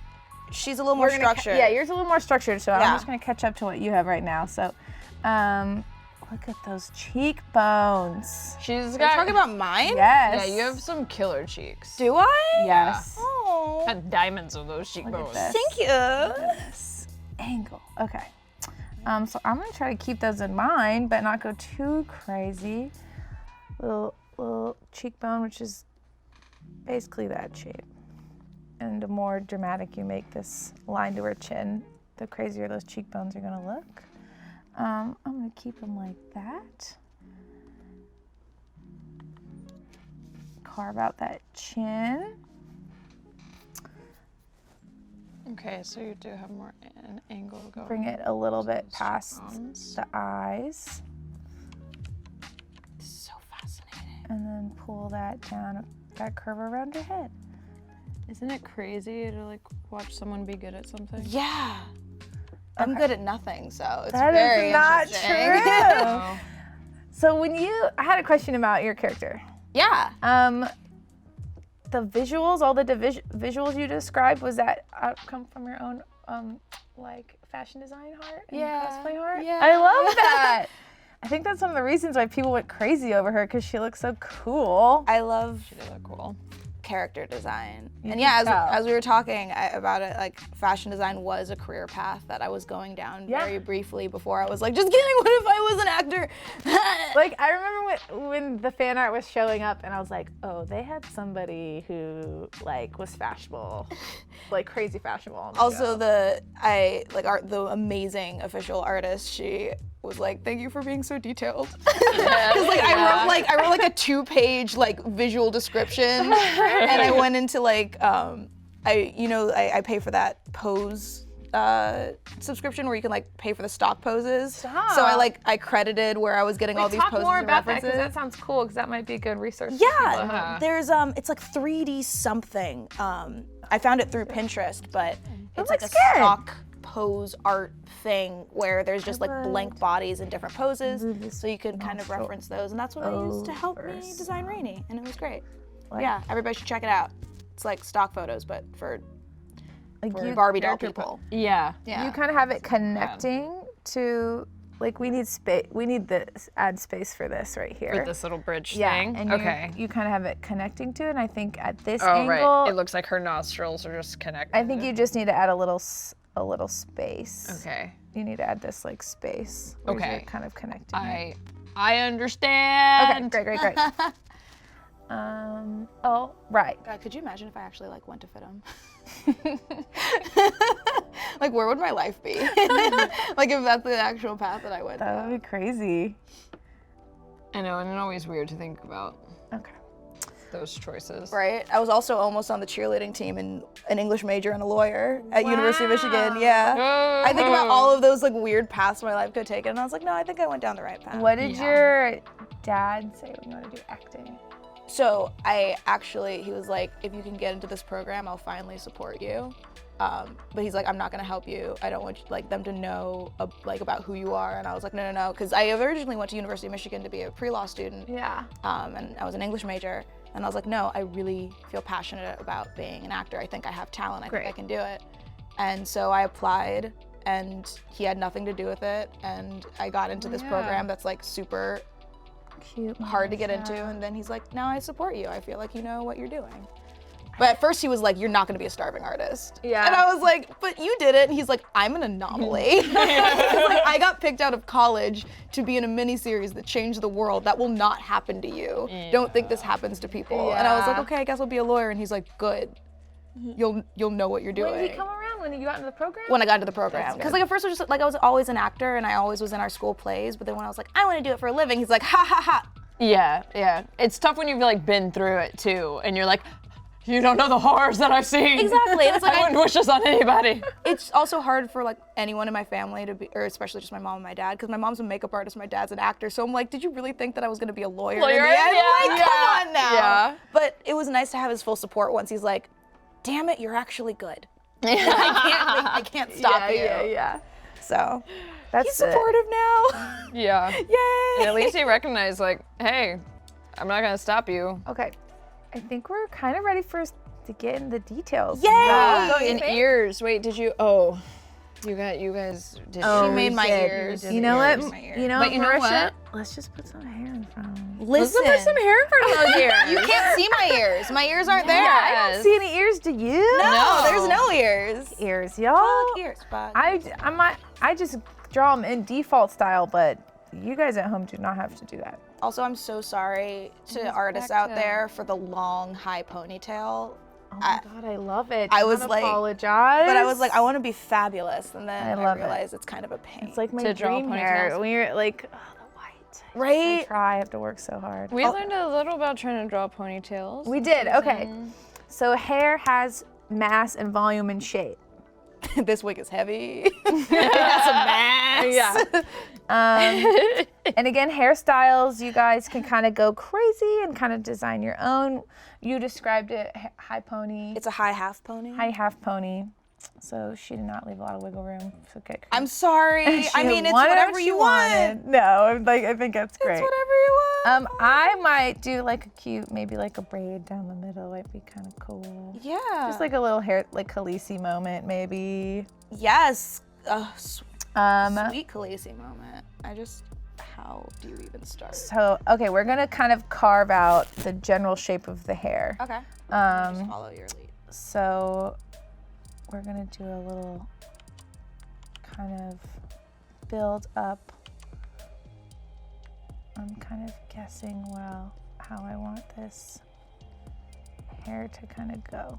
She's a little more structured. Yeah, yours a little more structured, so I'm Yeah. just gonna catch up to what you have right now. So, look at those cheekbones. She's Are got. you talking about mine? Yes. Yeah, you have some killer cheeks. Do I? Yes. Oh. Got diamonds of those cheekbones. this. Thank you. Angle. Okay. So I'm gonna try to keep those in mind, but not go too crazy. Little cheekbone, which is basically that shape. And the more dramatic you make this line to her chin, the crazier those cheekbones are gonna look. I'm gonna keep them like that. Carve out that chin. Okay, so you do have more an angle going. Bring it a little bit past cheekbones. the eyes. So fascinating. And then pull that down, that curve around your head. Isn't it crazy to like watch someone be good at something? Yeah. I'm good at nothing, so it's That very is not interesting. true. Oh. So I had a question about your character. Yeah. The visuals, all the visuals you described, was that come from your own like fashion design heart and cosplay heart? Yeah. I love that. I think that's one of the reasons why people went crazy over her, because she looks so cool. I love She did look cool. character design. You And can yeah, tell. as we were talking about it, like fashion design was a career path that I was going down Yeah. very briefly before I was like, just kidding, what if I was an actor? Like, I remember when the fan art was showing up, and I was like, oh, they had somebody who like was fashionable, like crazy fashionable. on the Also, show. the amazing official artist, she was like, thank you for being so detailed. Yeah. Because I wrote like a 2-page like visual description, and I went into like I pay for that Pose subscription where you can like pay for the stock poses. Stop. So I credited where I was getting all these Talk poses more and about that, references. because that sounds cool, because that might be a good resource. for Yeah, people at home. there's it's like 3D something. I found it through Pinterest, but it's like a looks good. stock pose art thing where there's just like blank bodies in different poses, so you can kind of reference those, and that's what I used to help me design Reani, and it was great. Yeah, everybody should check it out. It's like stock photos, but for Barbie doll people. Yeah. Yeah. You kind of have it connecting to, like, we need space. We need this add space for this right here. With this little bridge yeah, thing. and okay. you kind of have it connecting to it. And I think at this Oh, angle, right. It looks like her nostrils are just connected. I think you just need to add a little space. Okay. You need to add this like space. Where Okay. you're kind of connecting. it. I understand. Okay, great. Oh, right. God, could you imagine if I actually like went to fit them? Like, where would my life be? Like, if that's the actual path that I went That down. would be crazy. I know, and it's always weird to think about Okay. those choices. Right? I was also almost on the cheerleading team and an English major and a lawyer at University of Michigan. Yeah. I think about all of those like weird paths my life could have taken, and I was like, no, I think I went down the right path. What did your dad say when you want to do acting? So he was like, if you can get into this program, I'll finally support you. But he's like, I'm not gonna help you. I don't want them to know about who you are. And I was like, no, because I originally went to University of Michigan to be a pre-law student. Yeah. And I was an English major. And I was like, no, I really feel passionate about being an actor. I think I have talent. I think I can do it. And so I applied, and he had nothing to do with it. And I got into this program that's like super Cute. hard to get into, and then he's like, now I support you. I feel like you know what you're doing. But at first he was like, you're not gonna be a starving artist. Yeah. And I was like, but you did it. And he's like, I'm an anomaly. He's like, I got picked out of college to be in a miniseries that changed the world. That will not happen to you. Don't think this happens to people. And I was like, okay, I guess I'll be a lawyer. And he's like, good. You'll know what you're doing. When did he come around? When you got into the program? When I got into the program. Because like at first I was just like, I was always an actor and I always was in our school plays, but then when I was like, I want to do it for a living, he's like, ha ha ha. Yeah. It's tough when you've like been through it too, and you're like, you don't know the horrors that I've seen. Exactly. And it's like, I wouldn't wish this on anybody. It's also hard for like anyone in my family to be, or especially just my mom and my dad, because my mom's a makeup artist, my dad's an actor. So I'm like, did you really think that I was gonna be a lawyer in the end? Like, come on now. Yeah. But it was nice to have his full support once he's like, damn it, you're actually good. I can't stop you. Yeah. So That's he's supportive now. Yeah. Yay. And at least he recognized like, hey, I'm not gonna stop you. Okay. I think we're kind of ready for us to get in the details. Yay! And ears. Wait, did you? Oh, you guys did. She made my ears. You know what? My ears. You know But what, you know Marisha? what? Let's just put some hair in front of them. Listen, Let's put some hair in front of those ears. you can't see my ears. My ears aren't there. I don't see any ears, do you? No, there's no ears. Ears, y'all. Ears, bug. I just draw them in default style, but you guys at home do not have to do that. Also, I'm so sorry to artists out there for the long, high ponytail. Oh my God, I love it. I Do was not like- apologize. But I was like, I want to be fabulous, and then I love it. realized it's kind of a pain. it's like my To draw dream hair. ponytails. When you're like, oh, the white. I right? try. I have to work so hard. We learned a little about trying to draw ponytails. We did. Okay. So hair has mass and volume and shape. This wig is heavy. It's a mass. Yeah. And again, hairstyles, you guys can kind of go crazy and kind of design your own. You described it, high pony, It's a high half pony. high half pony. So she did not leave a lot of wiggle room. So get I'm sorry. She I mean, it's wanted whatever what you she want. wanted. No, I think that's great. It's whatever you want. I might do like a cute, maybe like a braid down the middle. Might be kind of cool. Yeah. Just like a little hair, like Khaleesi moment, maybe. yes. Sweet Khaleesi moment. How do you even start? So, okay, we're gonna kind of carve out the general shape of the hair. Okay. Just follow your lead. So we're gonna do a little kind of build up. I'm kind of guessing how I want this hair to kind of go.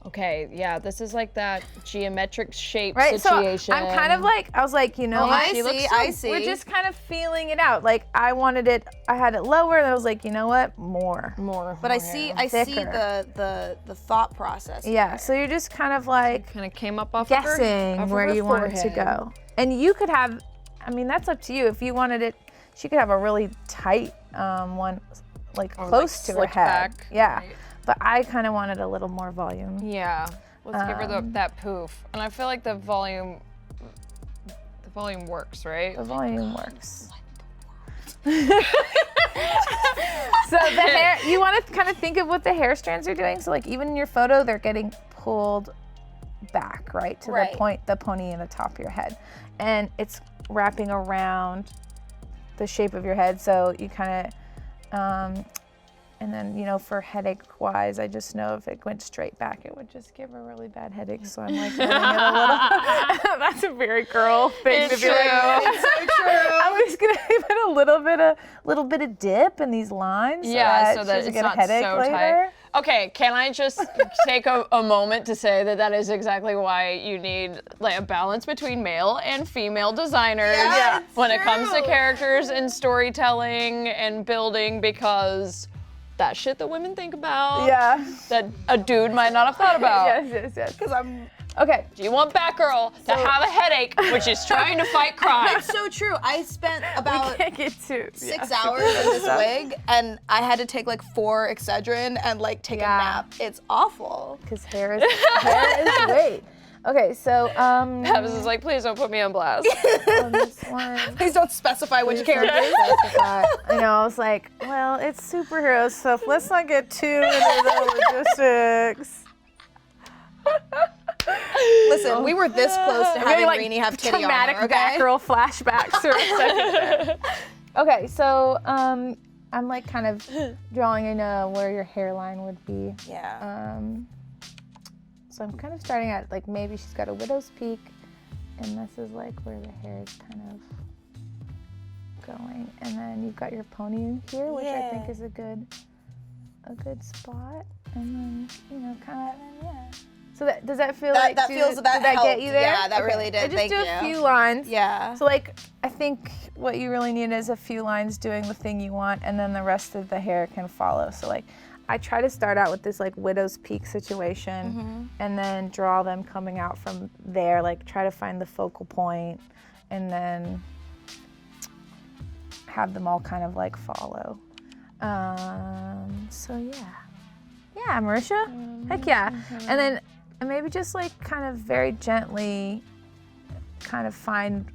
Okay, yeah, this is like that geometric shape Right, situation. so I'm kind of like, I was like, you know, I she looks see, so- I see. we're just kind of feeling it out. Like I wanted it, I had it lower, and I was like, you know what, more. But I see Thicker. the thought process. Yeah, so you're just kind of like kind of came up off guessing of her, where you want it to forehead. go. And you could have, I mean, that's up to you. If you wanted it, she could have a really tight one, like Or, close to her slicked head. back, Yeah, right. but I kind of wanted a little more volume. Yeah, let's give her that poof. And I feel like the volume works, right? The volume works. So the hair, you want to kind of think of what the hair strands are doing. So like even in your photo, they're getting pulled back, right? To Right. the point, the pony in the top of your head. And it's wrapping around the shape of your head. So you kind of, and then, you know, for headache wise, I just know if it went straight back, it would just give a really bad headache. So I'm like, letting it a little. That's a very girl thing to be like. It's so true. I'm just gonna give it a little bit of dip in these lines. Yeah, so she that doesn't it's get a not headache so later. tight. Okay, can I just take a moment to say that is exactly why you need like a balance between male and female designers Yeah, it's when it comes to true. characters and storytelling and building, because that shit that women think about, Yeah. that a dude might not have thought about. Yes. Because I'm. Okay. Do you want Batgirl to have a headache when she's trying to fight crime? It's so true. I spent about Can't get too. 6 hours in this wig, and I had to take like 4 Excedrin and like take a nap. It's awful. Because hair is weight. Okay, so Babs is like, please don't put me on blast. on this one. Please don't specify which character. I know, I was like, well, it's superhero stuff. Let's not get too into the logistics. Listen, we were this close to having Reani have kitty traumatic armor, okay? Batgirl flashbacks for a second there. Okay, so I'm like kind of drawing in where your hairline would be. Yeah. So I'm kind of starting at like maybe she's got a widow's peak, and this is like where the hair is kind of going, and then you've got your pony in here, which I think is a good spot, and then you know kind of So does that feel like that feels did that that helped. get you there? Yeah, that really did. I just Thank do you. a few lines. Yeah. So like I think what you really need is a few lines doing the thing you want, and then the rest of the hair can follow. So like I try to start out with this like widow's peak situation, and then draw them coming out from there. Like try to find the focal point, and then have them all kind of like follow. So yeah, Marisha, heck yeah, and then maybe just like kind of very gently, kind of find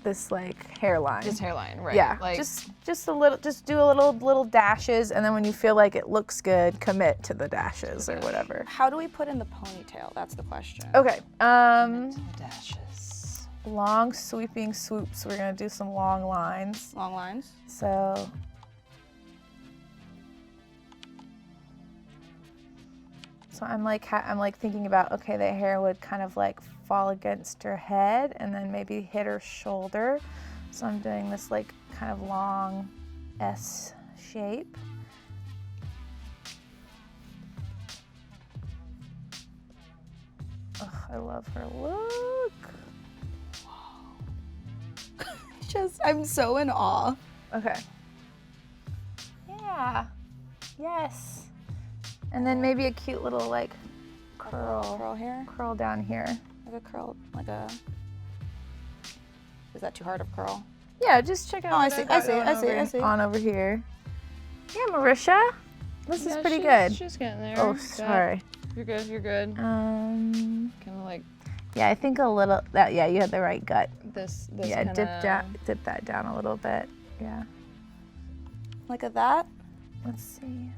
this like hairline. His hairline, right? Yeah, Like, just a little, just do a little dashes, and then when you feel like it looks good, commit to the dashes or whatever. How do we put in the ponytail? That's the question. Okay. dashes. Long sweeping swoops. We're gonna do some long lines. Long lines. So. So I'm like thinking about, okay, the hair would kind of like fall against her head and then maybe hit her shoulder. So I'm doing this like kind of long S shape. Ugh, I love her look. I'm so in awe. Okay. Yeah. Yes. And then maybe a cute little like curl hair. curl down here. Like a curl. Is that too hard of curl? Yeah, just check out. Oh, I what see, I've got I see, going I see. On over here. Yeah, Marisha. This is pretty good. She's getting there. Oh, Got- sorry. You're good. You're good. Um. Kind of like Yeah, I think a little. That. Yeah, you had the right gut. this. Yeah, kinda, dip that down a little bit. Yeah. Like a that? Let's see.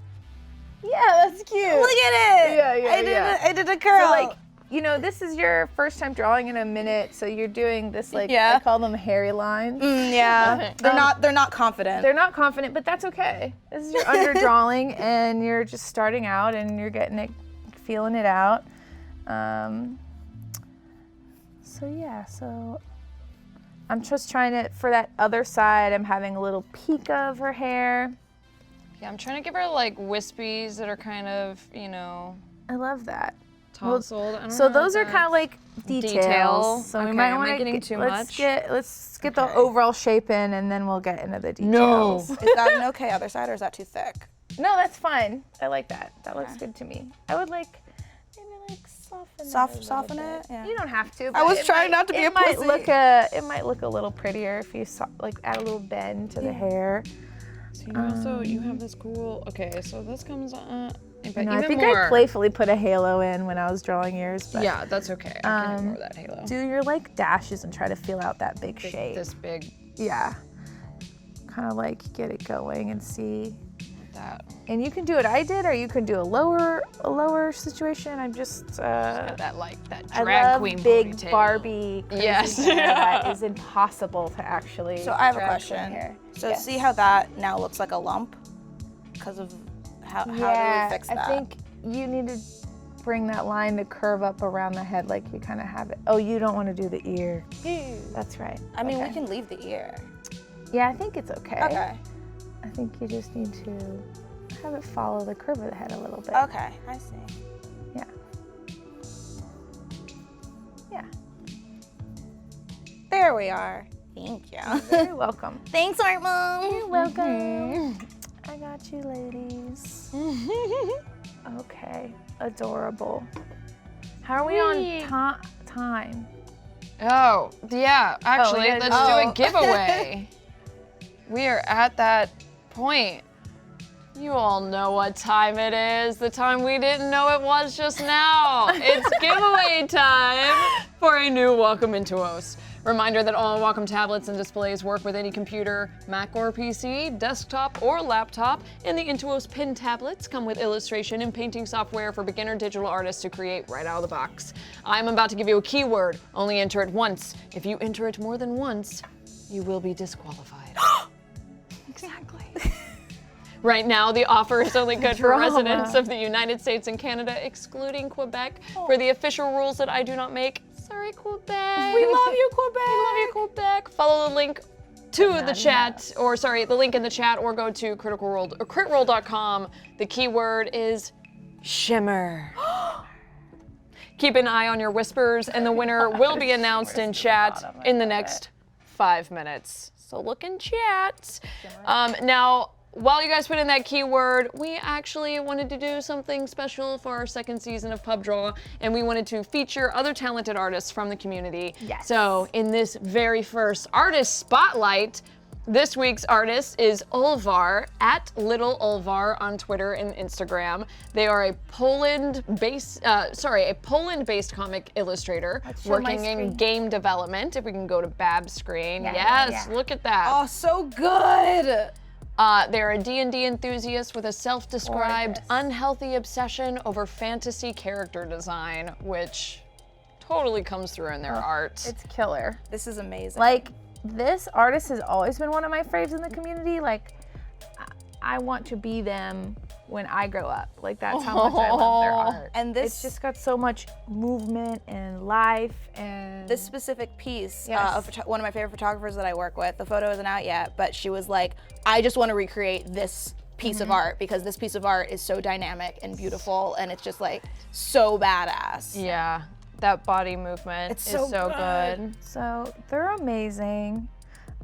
Yeah, that's cute. Look at it! Yeah. I did a curl. So like, you know, this is your first time drawing in a minute, so you're doing this like Yeah. I call them hairy lines. yeah. They're not confident. They're not confident, but that's okay. This is your underdrawing, and you're just starting out, and you're getting it, feeling it out. So yeah, so I'm just trying to, for that other side, I'm having a little peek of her hair. Yeah, I'm trying to give her like wispies that are kind of, you know. I love that. tousled. I don't So know those if are kind of that's- like details. Detail. So we Okay, might am I want to getting too much? Let's get the overall shape in, and then we'll get into the No. details. Is that an okay other side or is that too thick? No, that's fine. I like that. That looks good to me. I would like maybe like soften it? Yeah. You don't have to. I but was it trying might- not to be it a might pussy. it might look a little prettier if you like add a little bend to the hair. So you also, you have this cool, okay, so this comes on, but No, even I think more. I playfully put a halo in when I was drawing yours, but Yeah, that's okay. I can ignore that halo. do your like dashes and try to feel out that big shape. This big, Yeah. Kind of like get it going and see. that. And you can do what I did, or you can do a lower situation. I'm just That like, that I drag love queen big ponytail. Barbie crazy Yes. hair that is impossible to actually. So I have a drag queen question. hair. So Yes. see how that now looks like a lump? Because of how do we fix that? I think you need to bring that line to curve up around the head like you kind of have it. Oh, you don't want to do the ear. That's right. I mean, Okay. we can leave the ear. Yeah, I think it's okay. Okay. I think you just need to have it follow the curve of the head a little bit. Okay, I see. Yeah. Yeah. There we are. Thank you. You're welcome. Thanks, Art Mom. You're welcome. I got you, ladies. Okay. Adorable. How are we on time? Oh, yeah, actually, yeah, let's do a giveaway. We are at that point. You all know what time it is. The time we didn't know it was just now. It's giveaway time for a new Wacom Intuos. Reminder that all Wacom tablets and displays work with any computer, Mac or PC, desktop or laptop, and the Intuos Pen tablets come with illustration and painting software for beginner digital artists to create right out of the box. I'm about to give you a keyword. Only enter it once. If you enter it more than once, you will be disqualified. Exactly. Right now, the offer is only good for residents of the United States and Canada, excluding Quebec. For the official rules that I do not make, sorry, Quebec. We love you, Quebec. We love you, Quebec. Follow the link to the chat, or sorry, the link in the chat, or go to critroll.com. The keyword is shimmer. Keep an eye on your whispers, and the winner will be announced in chat in the next 5 minutes. So look in chat. Now, while you guys put in that keyword, we actually wanted to do something special for our second season of Pub Draw, and we wanted to feature other talented artists from the community. Yes. So in this very first artist spotlight, this week's artist is Ulvar, at Little Ulvar on Twitter and Instagram. They are a Poland-based comic illustrator show my working in screen. game development. If we can go to Babs' screen. Yeah, Yes, yeah. look at that. Oh, so good. They're a D&D enthusiast with a self-described Gorgeous. unhealthy obsession over fantasy character design, which totally comes through in their art. It's killer. This is amazing. Like, this artist has always been one of my faves in the community. Like, I want to be them when I grow up. Like, that's how much I love their art. And this It's just got so much movement and life and this specific piece Yes. of one of my favorite photographers that I work with, the photo isn't out yet, but she was like, I just want to recreate this piece of art because this piece of art is so dynamic and beautiful and it's just like so badass. Yeah, that body movement It's is so so good. good. So they're amazing.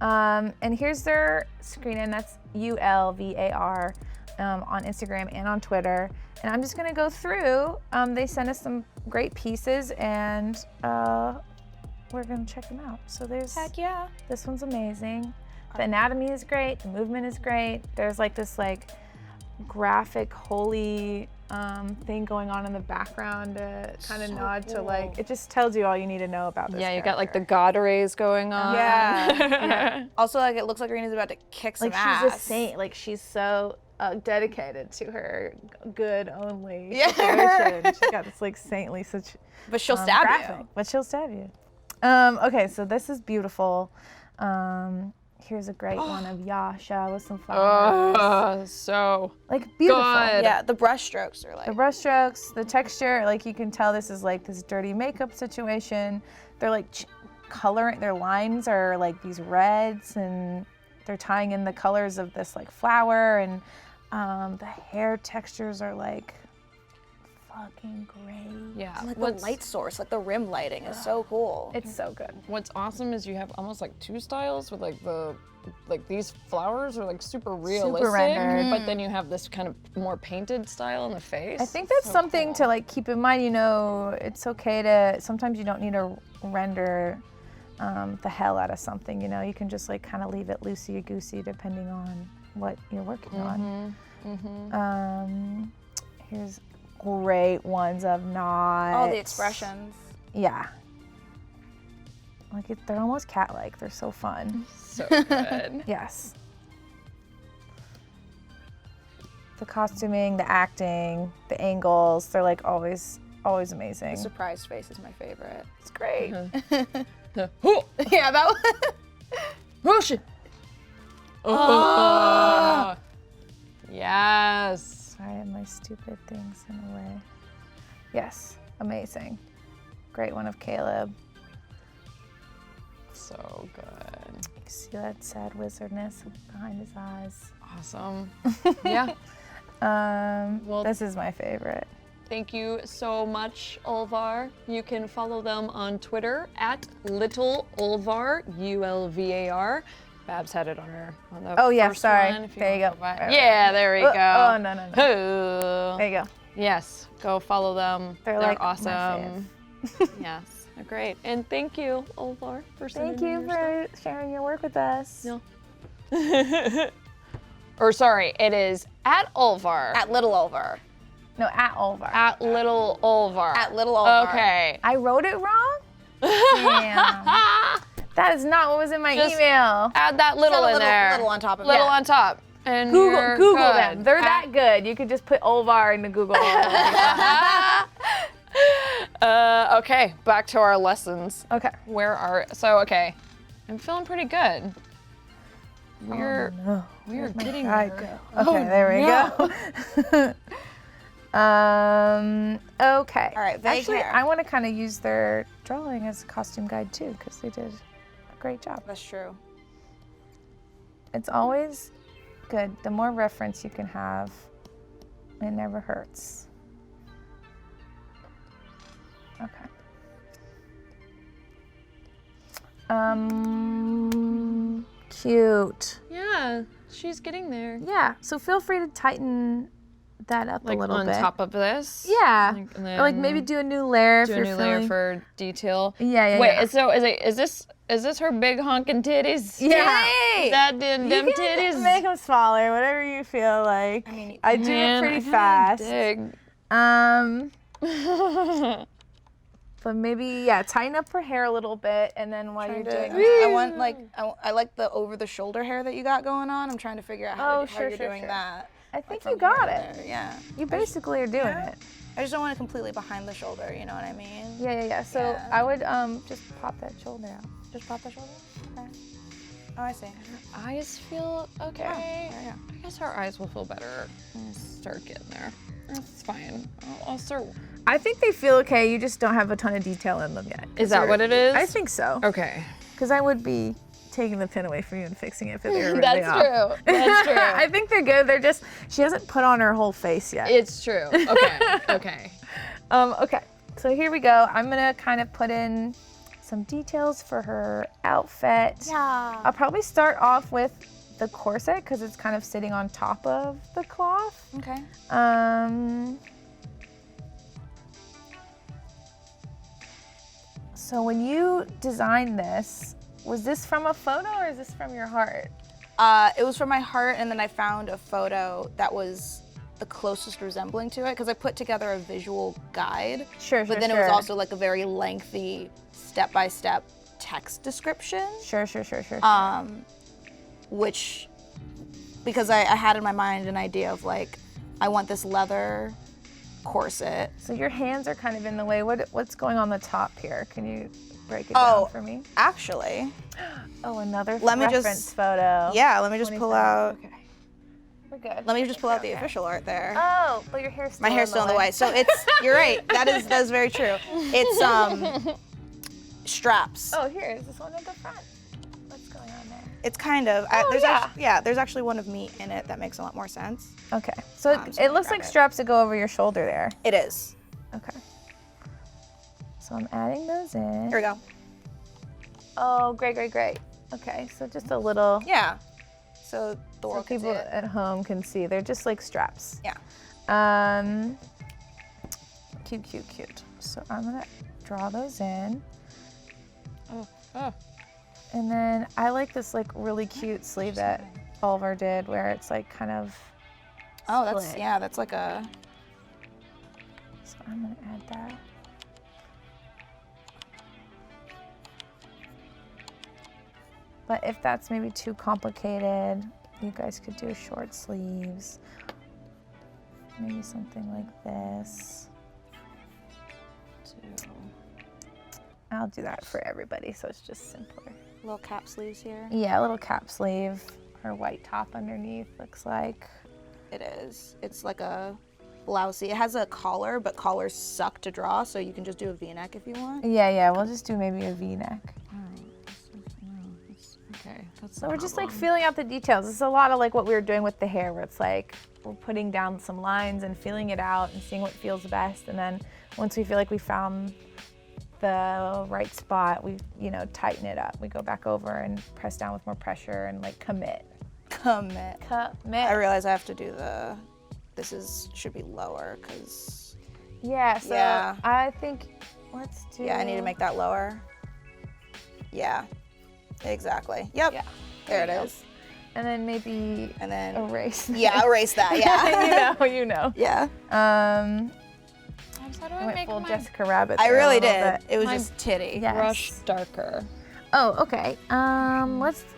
And here's their screen, and that's ULVAR on Instagram and on Twitter. And I'm just gonna go through. They sent us some great pieces, and we're gonna check them out. So there's Heck yeah. this one's amazing. The anatomy is great. The movement is great. There's like this graphic holy thing going on in the background to kind of nod to like, it just tells you all you need to know about this Yeah, you got like the character. god rays going on. Yeah. Also, like, it looks like Reeni's about to kick some Like ass. she's a saint. Like she's so dedicated to her good only Yeah. situation. She's got this like saintly such. But she'll stab graphic, you. but she'll stab you. Okay, so this is beautiful. Here's a great one of Yasha with some flowers. So Like beautiful. good. Yeah, the brush strokes are like. The brush strokes, the texture, like you can tell this is like this dirty makeup situation. They're like coloring, their lines are like these reds and they're tying in the colors of this like flower, and the hair textures are like fucking great. Yeah. Like the light source, like the rim lighting is so cool. It's so good. What's awesome is you have almost like two styles with like these flowers are like super realistic, rendered. but then you have this kind of more painted style in the face. I think that's something to like keep in mind. You know, it's okay to, sometimes you don't need to render the hell out of something, you know. You can just like kind of leave it loosey-goosey depending on what you're working on. Here's great ones of knots. All the expressions. Yeah. Like they're almost cat-like. They're so fun. so good. Yes. The costuming, the acting, the angles, they're like always amazing. The surprise face is my favorite. It's great. Yeah, that one. Motion. Oh. Yes. Sorry, I have my stupid things in the way. Yes, amazing. Great one of Caleb. So good. You can see that sad wizardness behind his eyes. Awesome. Yeah. Well, This is my favorite. thank you so much, Ulvar. You can follow them on Twitter at Little Ulvar, ULVAR. Babs had it on the Oh yeah, first sorry. one, if There you want go. to buy it. Right, Yeah, there we right. go. Oh, no. Oh. There you go. Yes, go follow them. They're like my awesome. Yes, they're great. And thank you, Ulvar, for sending Thank me you your for sharing your work with us. stuff. Or sorry, it is at Ulvar. At Little Ulvar. No, at Ulvar. At Little Ulvar. At Little Ulvar. Okay. I wrote it wrong? Damn. That is not what was in my Just email. Add that little in there. Little on top of it. Little on top. And you're Google good. them. They're that good. You could just put Ulvar into Google. Okay, back to our lessons. Okay. Okay, I'm feeling pretty good. We're getting there. Okay, there we go. Okay. All right, vague Actually, hair. I want to kind of use their drawing as a costume guide too, because they did a great job. That's true. It's always good. The more reference you can have, it never hurts. Okay. Cute. Yeah, she's getting there. Yeah, so feel free to tighten that up Like a little on bit. top of this. Yeah. and Or like maybe do a new layer do if a you're new layer feeling. for detail. Yeah. Wait, so is this her big honking titties? Yeah. Is that them You can titties? make them smaller, whatever you feel like. I mean, I do it pretty fast. Dig. But maybe tighten up her hair a little bit, and then while you're doing I like the over the shoulder hair that you got going on. I'm trying to figure out how you're doing that. I think From you got here it. to there, yeah. You basically are doing it. I just don't want it completely behind the shoulder. You know what I mean? Yeah. So Yeah. I would just pop that shoulder out. Just pop the shoulder. Okay. Oh, I see. Eyes feel okay. Yeah. I guess her eyes will feel better when I start getting there. That's fine. I'll start. I think they feel okay. You just don't have a ton of detail in them yet. Is that what it is? I think so. Okay. Because I would be taking the pin away from you and fixing it if they were really That's off. true. That's true. I think they're good. They're just, she hasn't put on her whole face yet. It's true. Okay. Okay. Okay, so here we go. I'm gonna kind of put in some details for her outfit. Yeah. I'll probably start off with the corset because it's kind of sitting on top of the cloth. Okay. So when you designed this, was this from a photo or is this from your heart? It was from my heart, and then I found a photo that was the closest resembling to it because I put together a visual guide. Sure. But then it was also like a very lengthy step-by-step text description. Sure. Which, because I had in my mind an idea of like, I want this leather corset. So your hands are kind of in the way. What's going on the top here? Can you break it down for me? Actually. Oh, another Let me reference just- photo. Yeah, let me just pull out. Okay. We're good. Let me just pull out the official art there. Oh, but your hair's still My hair's still in the way. So it's, you're right. That is very true. It's straps. Oh, here is this one at the front. What's going on there? It's kind of. There's actually one of me in it that makes a lot more sense. Okay, so So it I'm looks gonna like grab it. straps that go over your shoulder there. It is. Okay. So I'm adding those in. Here we go. Oh, great. Okay, so just a little. Yeah. So the So world can see people it. at home can see. They're just like straps. Yeah. Cute. So I'm gonna draw those in. Oh. And then I like this like really cute sleeve that Oliver did where it's like kind of Oh, that's split. that's like a. So I'm gonna add that. But if that's maybe too complicated, you guys could do short sleeves. Maybe something like this. I'll do that for everybody, so it's just simpler. Little cap sleeves here. Yeah, a little cap sleeve or white top underneath looks like. It is. It's like a blousey. It has a collar, but collars suck to draw, so you can just do a V-neck if you want. Yeah, we'll just do maybe a V-neck. Okay. That's So we're just like feeling out the details. It's a lot of like what we were doing with the hair, where it's like we're putting down some lines and feeling it out and seeing what feels best. And then once we feel like we found the right spot, we, tighten it up. We go back over and press down with more pressure and like commit. I realize I have to do should be lower, because. Yeah, so Yeah. I think let's do. Yeah, I need to make that lower. Yeah, exactly. Yep. Yeah. There it you go. is. And then maybe And then. erase. Yeah, erase that. Yeah. you know. Yeah. How do I I went make full my Jessica Rabbit. I there a really little did. bit. It was My just titty. Yes. brush darker? Oh, okay.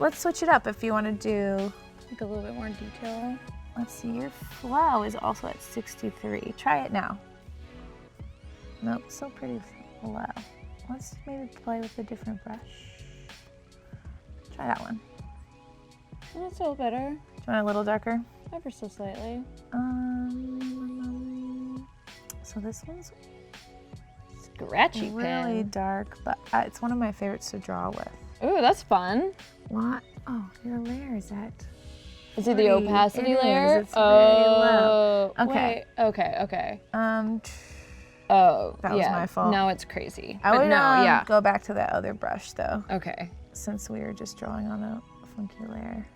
Let's switch it up if you want to do like a little bit more detail. Let's see. Your flow is also at 63. Try it now. Nope, still pretty low. Let's maybe play with a different brush. Try that one. That's a little better. Do you want it a little darker? Ever so slightly. So this one's Scratchy really pen. dark, but it's one of my favorites to draw with. Ooh, that's fun. What? Oh, your layer is at. Is it the 40. opacity It is. layer? It's very low. Oh, Okay. wait, okay. Um, Oh, That was yeah. my fault. Now it's crazy. I But would no, yeah. go back to that other brush though, Okay. since we were just drawing on a funky layer.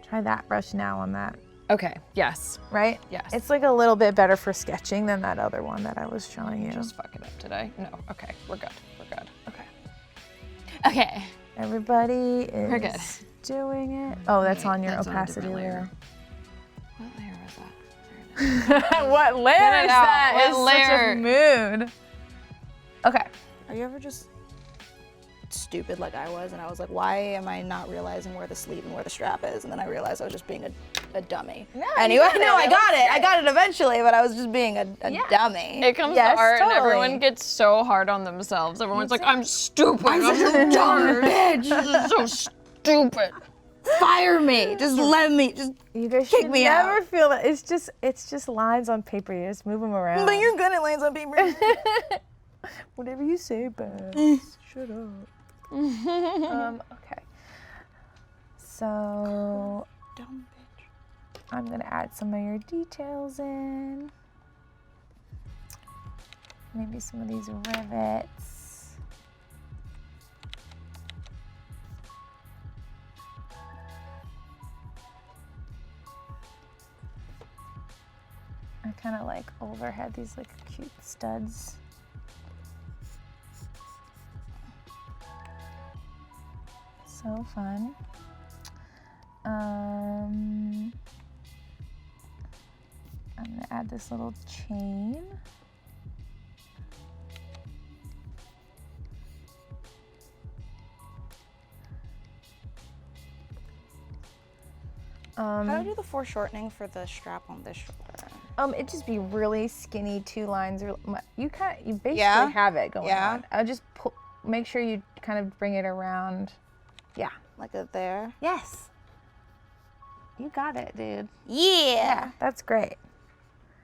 Try that brush now on that, Okay. Yes. right? Yes. It's like a little bit better for sketching than that other one that I was showing you. Just fuck it up today. No. Okay. We're good. Okay. Okay. Everybody is We're good. doing it. Oh, that's Wait, on your that's on a opacity different layer. layer. What layer was that? What layer Get it is out. that? What It's layer? such a mood. Okay. Are you ever just stupid like I was, and I was like, why am I not realizing where the sleeve and where the strap is? And then I realized I was just being a dummy. No, you anyway, got it. no, I It got looks it. I great. got it eventually, but I was just being a dummy. It comes Yes, to art and totally. everyone gets so hard on themselves. Everyone's like, too. I'm stupid. I'm so dumb, bitch. This is so stupid. Fire me. Just let me. Just. You guys Kick should me never out. feel that. It's just lines on paper. You just move them around. But you're good at lines on paper. Whatever you say, Babs. Shut up. Okay. So Dumb bitch. I'm gonna add some of your details in. Maybe some of these rivets. I kind of like Oliver had these like cute studs. So fun. I'm gonna add this little chain. How do I do the foreshortening for the strap on this shoulder? It'd just be really skinny, 2 lines. Or you basically Yeah? have it going Yeah? on. I would just make sure you kind of bring it around. Yeah. Like a there? Yes. You got it, dude. Yeah. That's great.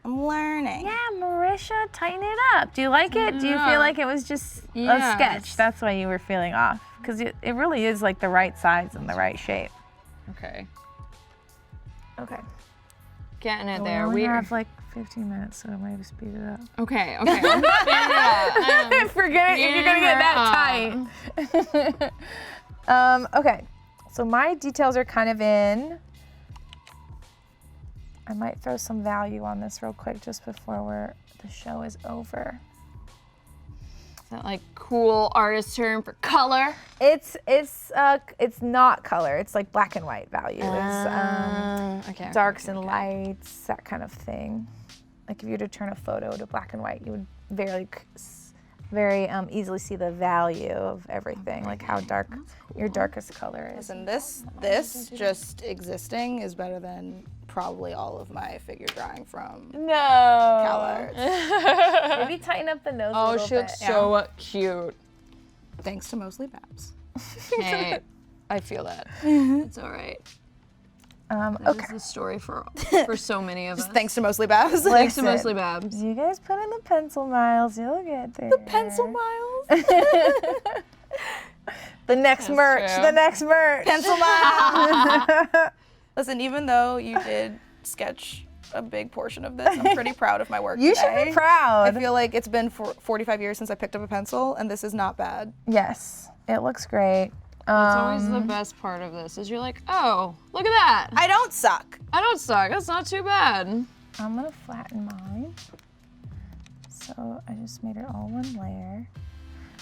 I'm learning. Yeah, Marisha, tighten it up. Do you like it? Do you feel like it was just a Yes. sketch? That's why you were feeling off. Because it really is like the right size and the right shape. Okay. Okay. Getting it We there. only We have like 15 minutes, so maybe speed it up. Okay. I'm speeding it up. Forget if you're gonna get that tight. Okay, so my details are kind of in. I might throw some value on this real quick just before the show is over. Is that like cool artist term for color? It's not color. It's like black and white values. Okay. Darks and lights, that kind of thing. Like if you were to turn a photo to black and white, you would very easily see the value of everything, like how dark your darkest color is. Listen, this just existing is better than probably all of my figure drawing from No. CalArts. Maybe tighten up the nose a Oh, little she looks bit. so cute. Thanks to mostly Babs. Hey, I feel that. It's all right. That Okay. is the story for so many of us. Thanks to mostly Babs. Thanks to Listen. mostly Babs. You guys put in the pencil miles, you'll get there. Pencil miles. The next merch. true. The next merch. Pencil miles. Listen, even though you did sketch a big portion of this, I'm pretty proud of my work You today. should be proud. I feel like it's been 45 years since I picked up a pencil, and this is not bad. Yes, it looks great. That's always the best part of this, is you're like, oh, look at that. I don't suck. I don't suck. That's not too bad. I'm gonna flatten mine. So I just made her all one layer.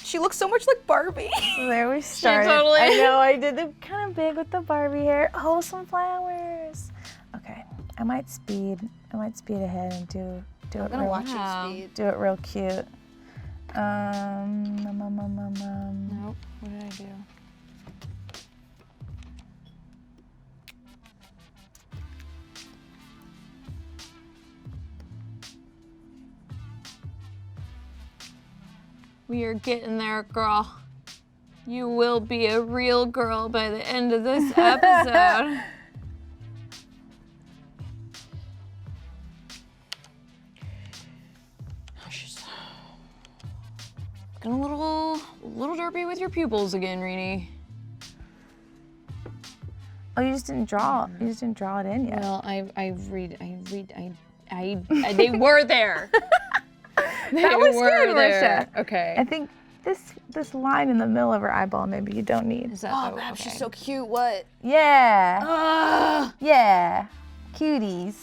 She looks so much like Barbie. So there we started. totally- I know, I did it kind of big with the Barbie hair. Oh, some flowers. Okay, I might speed ahead and do I'm it gonna real, watch Wow. you speed. do it real cute. Nope. What did I do? We are getting there, girl. You will be a real girl by the end of this episode. She's getting a little derpy with your pupils again, Reani. Oh, you just didn't draw. You just didn't draw it in yet. Well, they were there. That was good, there. Marisha. Okay. I think this line in the middle of her eyeball maybe you don't need. Is that Oh, the- Babs, okay. she's so cute. What? Yeah. Yeah. Cuties.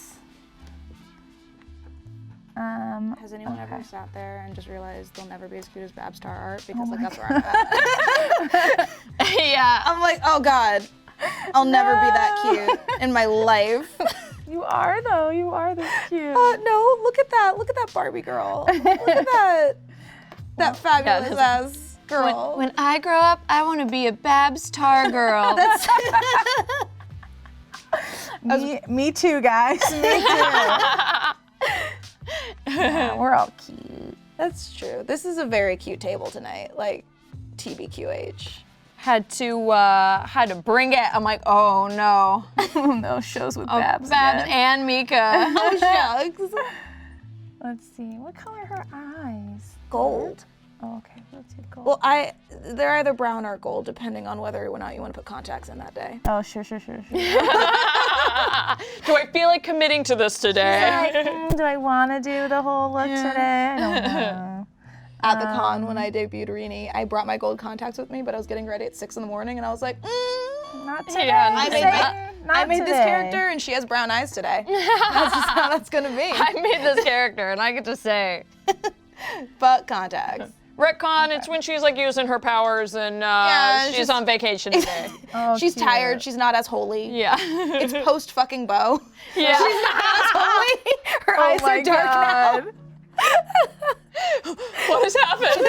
Has anyone ever sat there and just realized they'll never be as cute as Babs Tarr art? Because like my that's where I'm at. Yeah. I'm like, oh God, I'll never be that cute in my life. You are though. You are this cute. No, look at that. Look at that Barbie girl. Look at that. That fabulous ass girl. When I grow up, I want to be a Babs Tarr girl. Me too, guys. Me too. Yeah, we're all cute. That's true. This is a very cute table tonight. Like TBQH. had to bring it. I'm like, oh no. Those shows with Babs Babs. again. and Mika. Oh shucks. Let's see. What color are her eyes? Gold. Oh, okay. Let's do gold. Well, they're either brown or gold, depending on whether or not you want to put contacts in that day. Oh, sure. Do I feel like committing to this today? Like, do I want to do the whole look today? I don't know. At the con when I debuted Reani, I brought my gold contacts with me, but I was getting ready at 6 in the morning, and I was like, Not today. Yeah, I made, Not I made this today. character, and she has brown eyes today. That's just how that's gonna be. I made this character, and I get to say, But contacts. retcon. It's when she's like using her powers, and she's she's- on vacation today. Oh, She's cute. tired. She's not as holy. Yeah. It's post fucking bow. Yeah. She's not as holy. Her Oh eyes my are dark God. now. What has happened?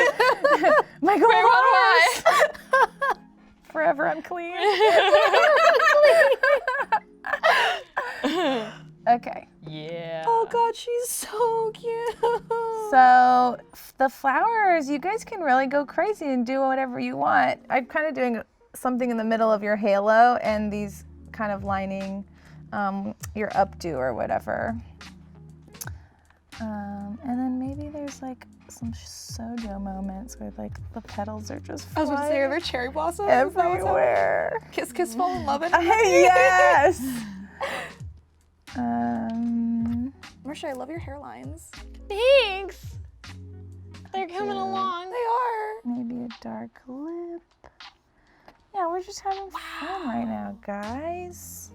My Wait, gold what do eyes. Forever unclean. Okay. Yeah. Oh God, she's so cute. So the flowers, you guys can really go crazy and do whatever you want. I'm kind of doing something in the middle of your halo and these kind of lining your updo or whatever. And then maybe there's like some sojo moments where like the petals are just I was about to say, are there flying cherry blossoms? Is that what's happening? everywhere. Kiss, kiss, fall in love. Yes. Marisha, I love your hairlines. Thanks. They're coming along. They are. Maybe a dark lip. Yeah, we're just having fun right now, guys.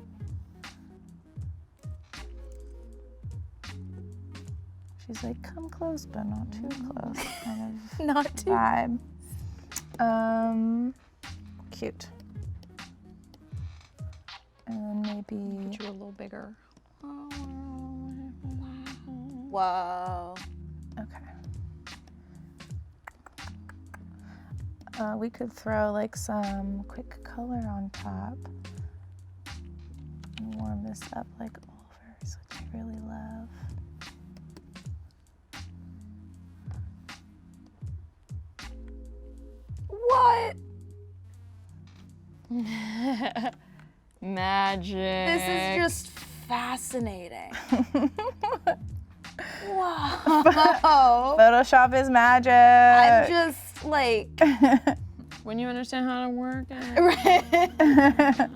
She's like, come close, but not too close, kind of Not too. vibe. Cute. And then maybe Get you a little bigger. Whoa. okay. We could throw like some quick color on top and warm this up like Olvers, which I really love. What? Magic. This is just fascinating. Wow. Photoshop is magic. I'm just like. When you understand how to work it. Right.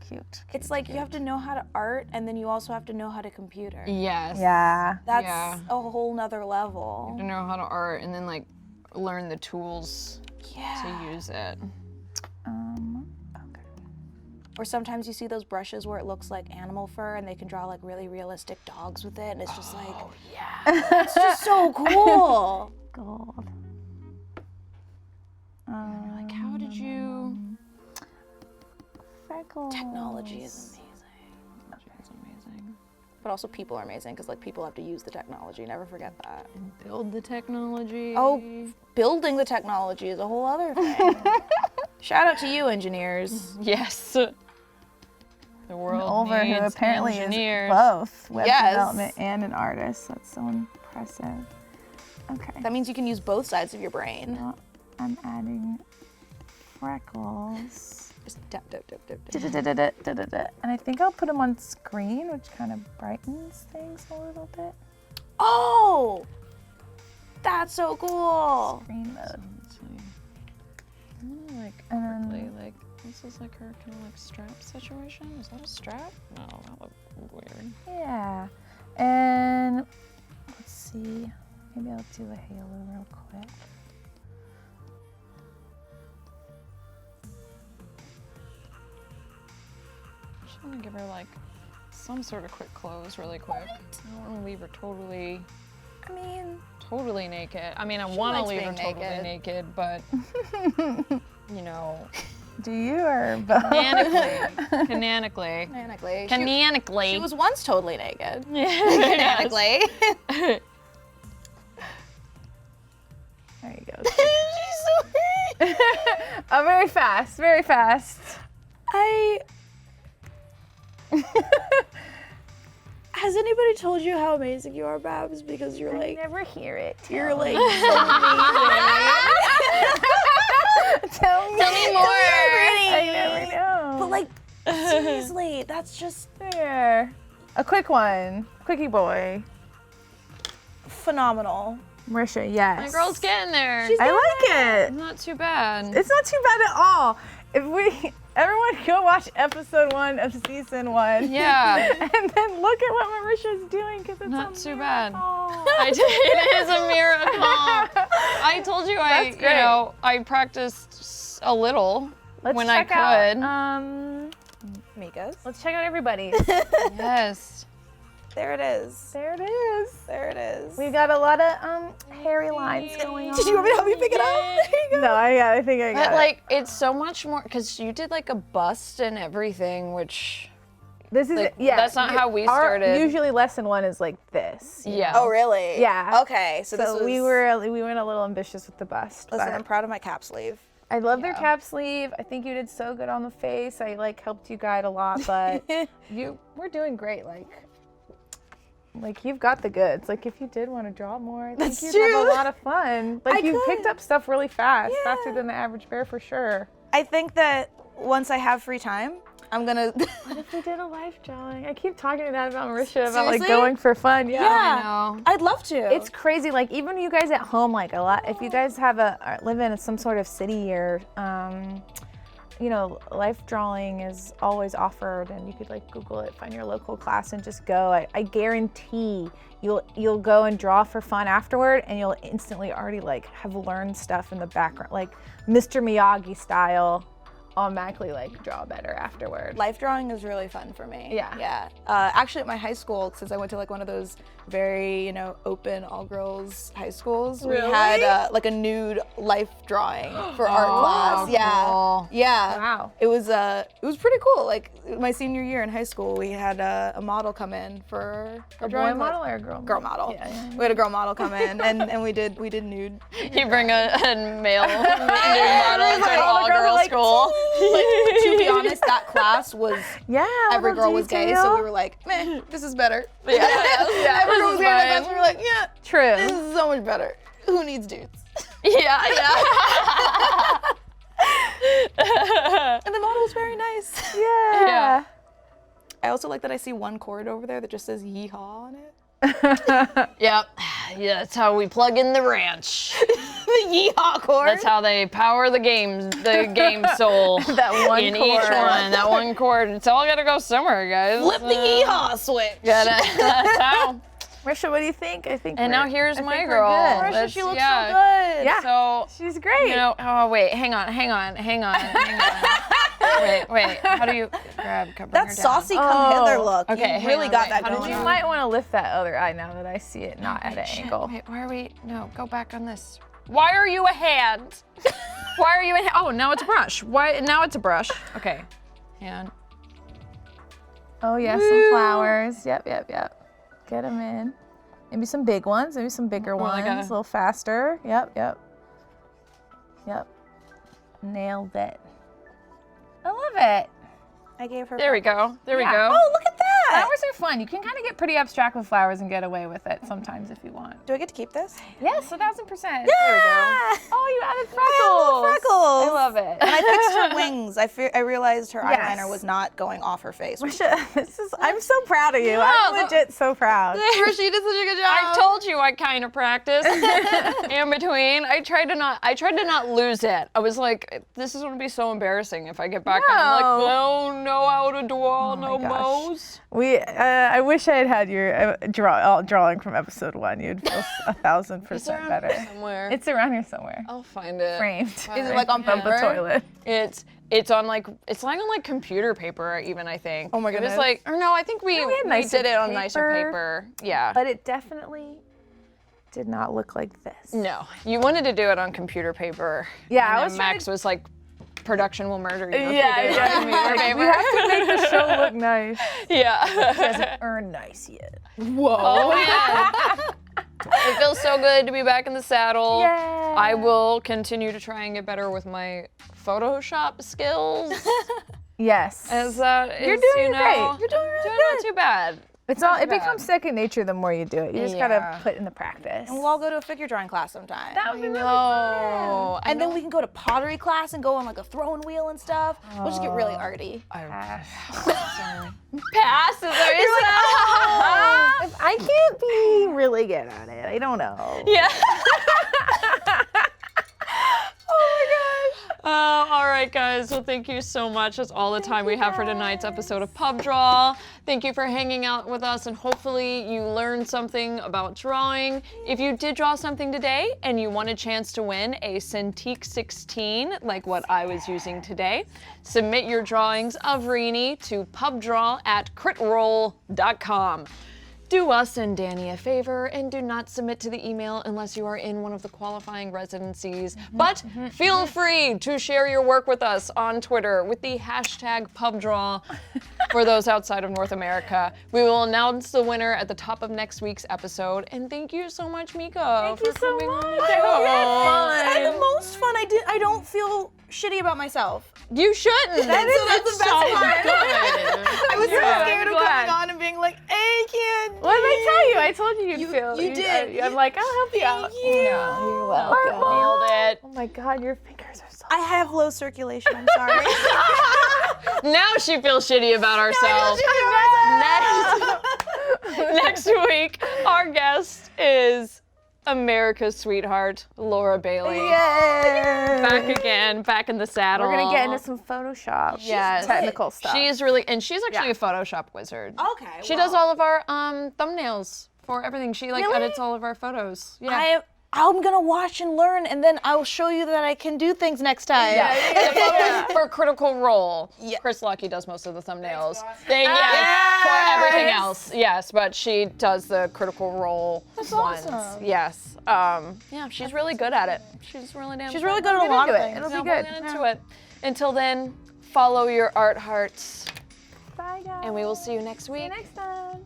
Cute. It's like you have to know how to art and then you also have to know how to computer. Yes. Yeah. That's Yeah. a whole nother level. To know how to art and then like learn the tools Yeah. to use it. Okay. Or sometimes you see those brushes where it looks like animal fur and they can draw like really realistic dogs with it and it's just like, Yeah. it's just so cool. Gold. Like, how did you? Freckles. Technology is amazing. It's amazing. But also people are amazing because like people have to use the technology. Never forget that. Build the technology. Oh, building the technology is a whole other thing. Shout out to you, engineers. Yes. The world Olver, who needs apparently engineers. is both web Yes. development and an artist. That's so impressive. Okay. That means you can use both sides of your brain. Now I'm adding freckles. Just tap, tap, tap, tap, tap. Da-da-da-da-da-da-da. And I think I'll put them on screen, which kind of brightens things a little bit. Oh, that's so cool. Screen mode. Let's see. I'm gonna like And quickly like this is like her kind of like strap situation. Is that a strap? No, that looked weird. Yeah. And let's see. Maybe I'll do a halo real quick. Just want to give her like some sort of quick close really quick. I don't want to leave her totally I mean, naked. I mean, I want to likes leave her being totally naked, but you know, Do you or both? canonically. canonically. Canonically. She was once totally naked. Yes. Canonically. There you go. She's so Oh, very fast, very fast. Has anybody told you how amazing you are, Babs? Because you're I like, never hear it. you're like so amazing. Tell me more. I never know. But like, seriously, that's just There. A quick one. Quickie boy. phenomenal. Marisha, yes. My girl's getting there. I like it. Not too bad. It's not too bad at all. Everyone go watch episode 1 of season 1. Yeah. And then look at what Marisha's doing because it's Not a too bad. miracle. It is a miracle. I told you That's great. I practiced a little Let's when I check out, could. Mica's. let's check out everybody. Yes. There it is. There it is. There it is. We've got a lot of hairy lines going on. Did you want me to help you pick it up? There you go. No, I think I got But it. like, it's so much more because you did like a bust and everything, which This is like, yeah. that's not how we our- started. Usually lesson 1 is like this. yeah. Oh, really? Yeah. Okay, so this was, we went a little ambitious with the bust. Listen, but I'm proud of my cap sleeve. I love their Yeah. cap sleeve. I think you did so good on the face. I like helped you guide a lot, but we're doing great. Like you've got the goods. Like if you did want to draw more, I think That's you'd true. have a lot of fun. Like I you picked could. up stuff really fast, Yeah. faster than the average bear for sure. I think that once I have free time, I'm gonna. What if we did a life drawing? I keep talking to that about Marisha about like Seriously? going for fun. Yeah. Yeah. I know. I'd love to. It's crazy. Like even you guys at home, like a lot. If you guys have live in some sort of city or you know, life drawing is always offered, and you could like Google it, find your local class, and just go. I guarantee you'll go and draw for fun afterward, and you'll instantly already like have learned stuff in the background, like Mr. Miyagi style. Automatically like draw better afterward. Life drawing is really fun for me. Yeah. Yeah. Actually, at my high school, since I went to like one of those very, you know, open all-girls high schools, we had like a nude life drawing for art class. Yeah. Cool. Yeah. Wow. It was pretty cool. Like my senior year in high school, we had a model come in for A drawing boy model or a girl? Girl model. Yeah. We had a girl model come in, and we did nude. You bring a male nude model to an all-girls school. But to be honest, that class was every girl was gay, so we were like, meh, this is better. Yeah. Every girl was gay in that class, we were like, yeah, True. this is so much better. Who needs dudes? Yeah. And the model was very nice. Yeah. I also like that I see one chord over there that just says yeehaw on it. Yep. Yeah, that's how we plug in the ranch. The yeehaw chord. That's how they power the game soul. That one in chord. each one. That one chord. It's all gotta go somewhere, guys. Flip the yeehaw switch. That's how. Marisha, what do you think? I think. And now here's I my think we're girl. good. Marisha, That's- she looks yeah. so good. Yeah. So, She's great. you know, oh wait, hang on. Wait, how do you grab, bring That her down? saucy come hither look. Okay, you hang really on, got wait, that how did going You on. might want to lift that other eye now that I see it not at an angle. Wait, where are we? No, go back on this. Why are you a hand? Why are you a hand? Oh, now it's a brush. Why? Now it's a brush. Okay, hand. Oh yeah, some flowers. Yep. Get them in. Maybe some big ones. Maybe some bigger More ones. like A little faster. Yep. Nailed it. I love it. I gave her. There we go. There we Yeah. go. Oh, look at that. Flowers are fun. You can kind of get pretty abstract with flowers and get away with it sometimes if you want. Do I get to keep this? Yes, 1000%. Yeah. There we go. Oh, you added freckles. Freckles. I love it. And I fixed her wings. I realized her Yes. eyeliner was not going off her face. I'm so proud of you. I'm Yeah, legit so proud. Marisha, you did such a good job. I told you I kind of practiced in between. I tried to not lose it. I was like, this is gonna be so embarrassing if I get back and I'm like, No. no, know how to draw, no my gosh. mows. I wish I had had your drawing from episode 1. You'd feel 1000% better. Somewhere. It's around here somewhere, I'll find it. framed. Is it like on above the paper? toilet? It's on like on like computer paper even, I think. Oh my It was goodness. like, or no, I think we had we nicer did it on nicer paper. Yeah. But it definitely did not look like this. No, you wanted to do it on computer paper. Yeah, and I then was trying Max was like, production will murder you. if we Yeah, do it on computer We paper. have to make the show look nice. Yeah. Hasn't earned nice yet. Oh man. It feels so good to be back in the saddle. Yeah. I will continue to try and get better with my Photoshop skills. Yes. As that You're is, doing you know, great. You're doing really doing good. not too bad. It's all. It bad. becomes second nature the more you do it. You just Yeah. gotta put in the practice. And we'll all go to a figure drawing class sometime. That would be really fun. No. And then we can go to pottery class and go on like a throwing wheel and stuff. We'll just get really arty. Sorry. Pass. Is there If I can't be really good at it, I don't know. Yeah. All right, guys. Well, thank you so much. That's all the time we have for tonight's episode of Pub Draw. Thank you for hanging out with us, and hopefully you learned something about drawing. If you did draw something today and you want a chance to win a Cintiq 16, like what I was using today, submit your drawings of Reani to pubdraw@critroll.com. Do us and Danny a favor and do not submit to the email unless you are in one of the qualifying residencies. But feel free to share your work with us on Twitter with the hashtag PubDraw for those outside of North America. We will announce the winner at the top of next week's episode. And thank you so much, Mica, Thank you for so coming on the much. show. I had the most fun. I don't feel shitty about myself. You shouldn't. That's the best part. good. I was so Yeah, scared I'm of glad. coming on and being like, hey, kid. What did I tell you? I told you you'd feel. you did. I'm like, I'll help you out. Thank you. Yeah, you're welcome. Nailed it. Oh my God, your fingers are so. I have low circulation. I'm sorry. Now she feels shitty about herself. Next week, our guest is America's sweetheart, Laura Bailey. Yay! Back again, back in the saddle. We're gonna get into some Photoshop, technical stuff. She's really, and she's actually a Photoshop wizard. Okay. She does all of our thumbnails for everything. She like edits all of our photos. Yeah. I'm gonna watch and learn, and then I'll show you that I can do things next time. The photos for Critical Role. Chris Lucky does most of the thumbnails. For everything else, yes, but she does the Critical Role ones. awesome. Yes. Yeah, she's really good at it. She's really damn. She's really good at a lot of things. It'll be We'll good. get into it. Until then, follow your art hearts, Bye, guys. and we will see you next week. next time.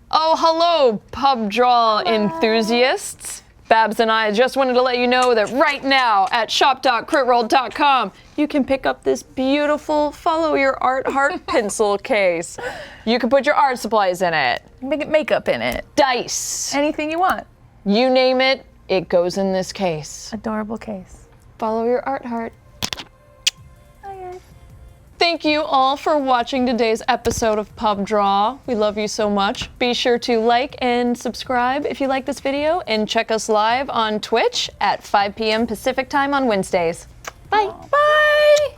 Oh, hello, pub draw enthusiasts. Babs and I just wanted to let you know that right now at shop.critroll.com, you can pick up this beautiful Follow Your Art Heart pencil case. You can put your art supplies in it, Make makeup in it. dice, Anything you want. you name it, it goes in this case. Adorable case. Follow your art heart. Bye, guys. Thank you all for watching today's episode of Pub Draw. We love you so much. Be sure to like and subscribe if you like this video, and check us live on Twitch at 5 p.m. Pacific time on Wednesdays. Bye. Bye.